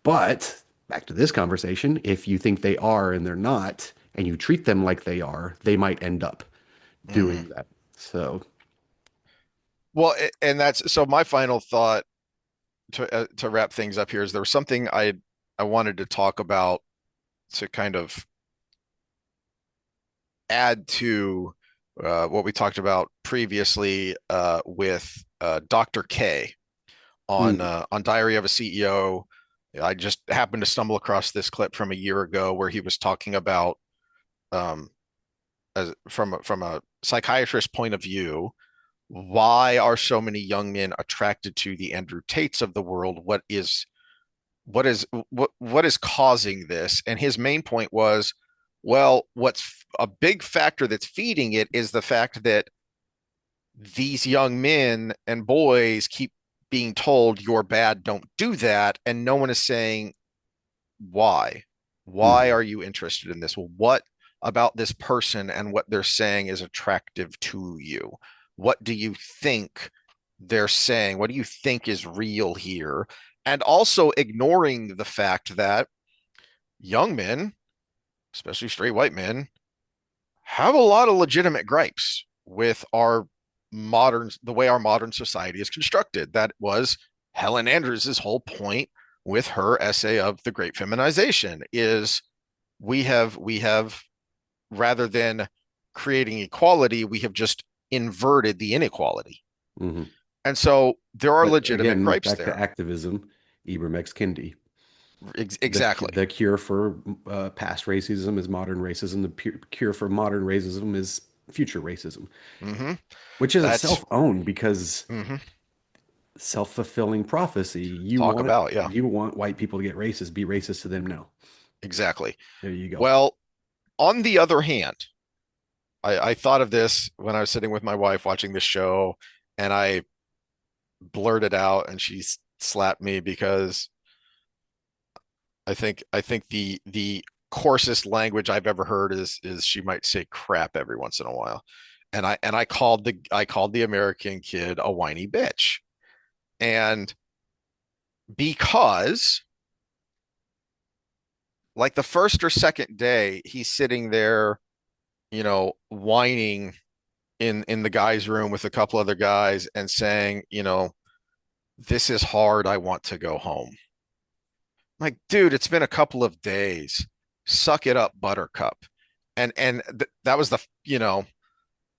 But back to this conversation, if you think they are and they're not, and you treat them like they are, they might end up doing Mhm. that. So, Well, and that's so my final thought to wrap things up here is there was something I wanted to talk about to kind of add to what we talked about previously with Dr. K mm, on Diary of a CEO. I just happened to stumble across this clip from a year ago where he was talking about, um, from a psychiatrist point of view, why are so many young men attracted to the Andrew Tates of the world? What is causing this? And his main point was, well, what's a big factor that's feeding it is the fact that these young men and boys keep being told you're bad, don't do that, and no one is saying why. Why mm, are you interested in this? Well, what about this person and what they're saying is attractive to you? What do you think they're saying? What do you think is real here? And also ignoring the fact that young men, especially straight white men, have a lot of legitimate gripes with the way our modern society is constructed. That was Helen Andrews' whole point with her essay of the great feminization, is we have rather than creating equality, we have just inverted the inequality. mhm. And so there are But legitimate again, gripes back to there. activism, Ibram X. Kendi. Exactly. The cure for past racism is modern racism. The cure for modern racism is future racism, Hmm. which is a That's self-owned because hmm self-fulfilling prophecy. talk about, yeah, You want white people to get racist, be racist to them now. exactly. There you go. Well, on the other hand, I thought of this when I was sitting with my wife watching this show, and I blurted out, and she slapped me because I think the coarsest language I've ever heard is she might say crap every once in a while. And I called the American kid a whiny bitch. And because like the first or second day, he's sitting there, whining in the guys' room with a couple other guys and saying, this is hard. I want to go home. I'm like, dude, it's been a couple of days. Suck it up, Buttercup. And that was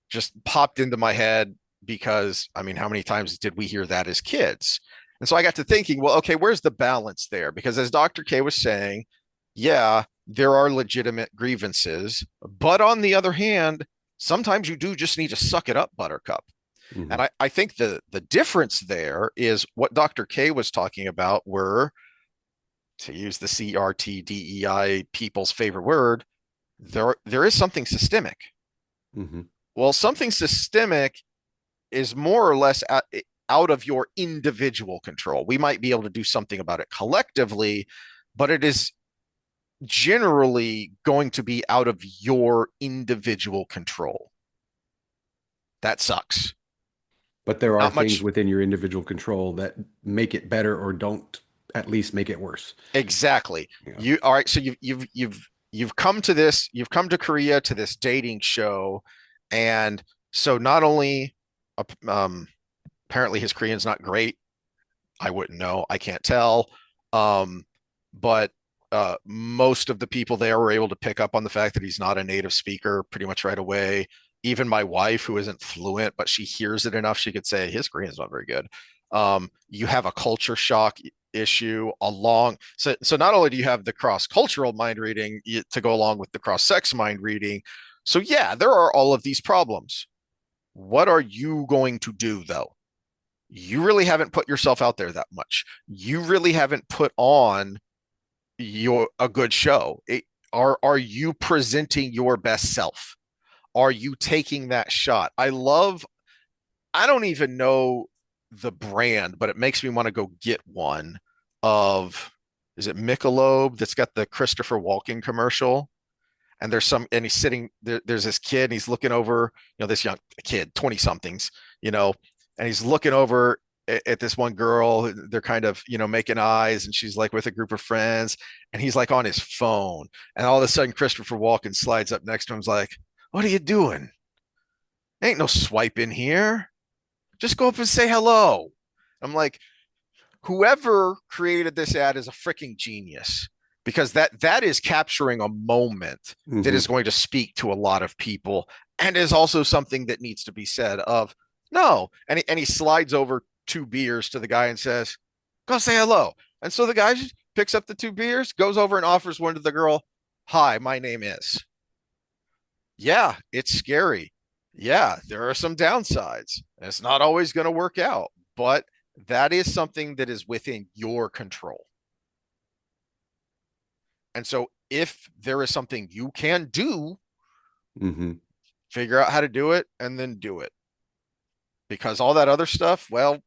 just popped into my head because I mean, how many times did we hear that as kids? And so I got to thinking, well, okay, where's the balance there? Because as Dr. K was saying, yeah, there are legitimate grievances, but on the other hand, sometimes you do just need to suck it up, Buttercup. Hmm. And I think the difference there is what Dr. K was talking about were, to use the CRTDEI people's favorite word, there is something systemic. Hmm. Well, something systemic is more or less out of your individual control. We might be able to do something about it collectively, but it is generally going to be out of your individual control. That sucks. But there are Not things much. within your individual control that make it better or don't at least make it worse. Exactly. Yeah. You all right, so you've come to this, you've come to Korea to this dating show, and so not only um apparently his Korean's not great. I wouldn't know. I can't tell. Um, but most of the people there were able to pick up on the fact that he's not a native speaker pretty much right away. Even my wife, who isn't fluent, but she hears it enough, she could say his Korean's not very good. You have a culture shock issue along. So not only do you have the cross cultural mind reading to go along with the cross sex mind reading. So yeah, there are all of these problems. What are you going to do though? You really haven't put yourself out there that much. You really haven't put on your a good show. Are you presenting your best self? Are you taking that shot? I don't even know the brand, but it makes me want to go get one of, is it Michelob that's got the Christopher Walken commercial? And he's sitting there, there's this kid and he's looking over, this young kid, 20 somethings, you know, and he's looking over at this one girl. They're kind of, making eyes, and she's like with a group of friends, and he's like on his phone. And all of a sudden, Christopher Walken slides up next to him, is like, "What are you doing? Ain't no swipe in here. Just go up and say hello." I'm like, whoever created this ad is a freaking genius, because that is capturing a moment that Hmm. is going to speak to a lot of people, and is also something that needs to be said of no. And he slides over two beers to the guy and says, go say hello. And so the guy just picks up the two beers, goes over and offers one to the girl. Hi, my name is. Yeah, it's scary. Yeah, there are some downsides. It's not always going to work out, but that is something that is within your control. And so if there is something you can do, Hmm. figure out how to do it and then do it. Because all that other stuff, well,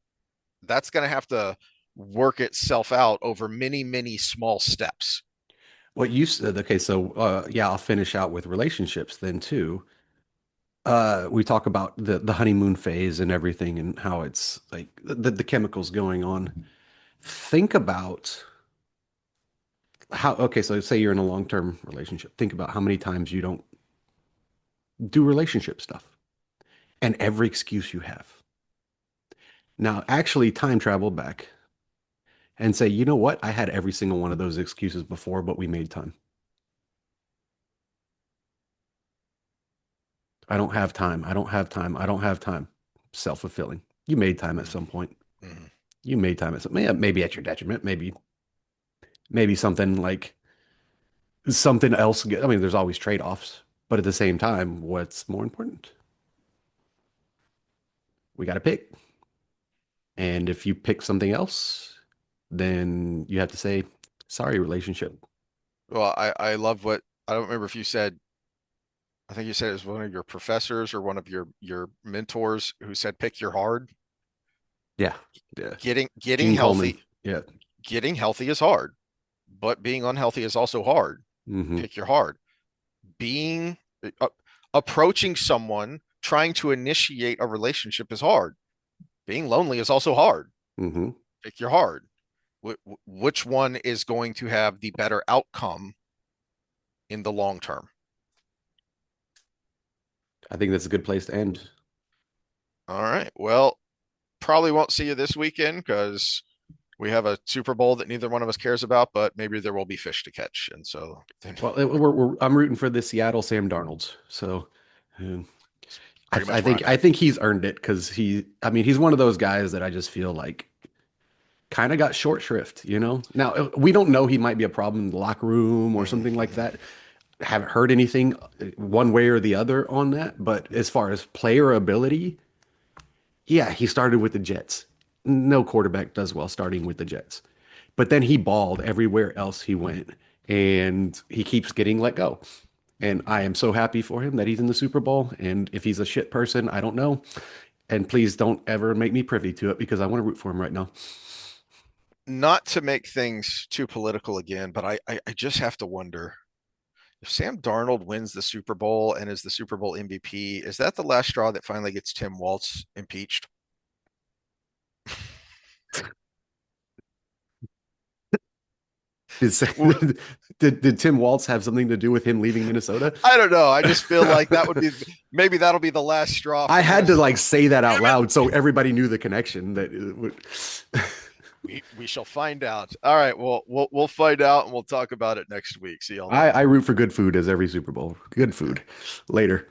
that's going to have to work itself out over many, many small steps. What you said, okay, so yeah, I'll finish out with relationships then too. We talk about the honeymoon phase and everything and how it's like the chemicals going on. Think about how, okay, so say you're in a long-term relationship. Think about how many times you don't do relationship stuff and every excuse you have. Now, actually time travel back and say, you know what? I had every single one of those excuses before, but we made time. I don't have time. I don't have time. I don't have time. Self-fulfilling. You made time at some point. Mm-hmm. You made time at some, yeah, maybe at your detriment, maybe maybe something else. I mean, there's always trade-offs, but at the same time, what's more important? We got to pick. And if you pick something else, then you have to say, sorry, relationship. Well, I love what I don't remember if you said. I think you said it was one of your professors or one of your mentors who said, "Pick your hard." Yeah. Yeah. Getting Gene Coleman. healthy, Yeah. getting healthy is hard, but being unhealthy is also hard. Hmm. Pick your hard. Being uh, Approaching someone, trying to initiate a relationship is hard. Being lonely is also hard. Hmm. Pick your hard. Which one is going to have the better outcome in the long term? I think that's a good place to end. All right. Well, probably won't see you this weekend because we have a Super Bowl that neither one of us cares about, but maybe there will be fish to catch. And so then Well, I'm rooting for the Seattle Sam Darnolds. So uh, it's pretty much where I'm I at. think he's earned it because I mean, he's one of those guys that I just feel like kind of got short shrift, you know? Now, we don't know, he might be a problem in the locker room or something like Mhm. that. Haven't heard anything one way or the other on that. But as far as player ability, yeah, he started with the Jets. No quarterback does well starting with the Jets. But then he balled everywhere else he went, and he keeps getting let go. And I am so happy for him that he's in the Super Bowl. And if he's a shit person, I don't know. And please don't ever make me privy to it because I want to root for him right now. Not to make things too political again, but I just have to wonder if Sam Darnold wins the Super Bowl and is the Super Bowl MVP, is that the last straw that finally gets Tim Waltz impeached? Did, did Tim Waltz have something to do with him leaving Minnesota? I don't know. I just feel like that would be maybe that'll be the last straw. I For had to this. like say that out loud so everybody knew the connection that it would. We shall find out. All right. Well, we'll find out and we'll talk about it next week. See y'all then. I root for good food as every Super Bowl. Good food. Later.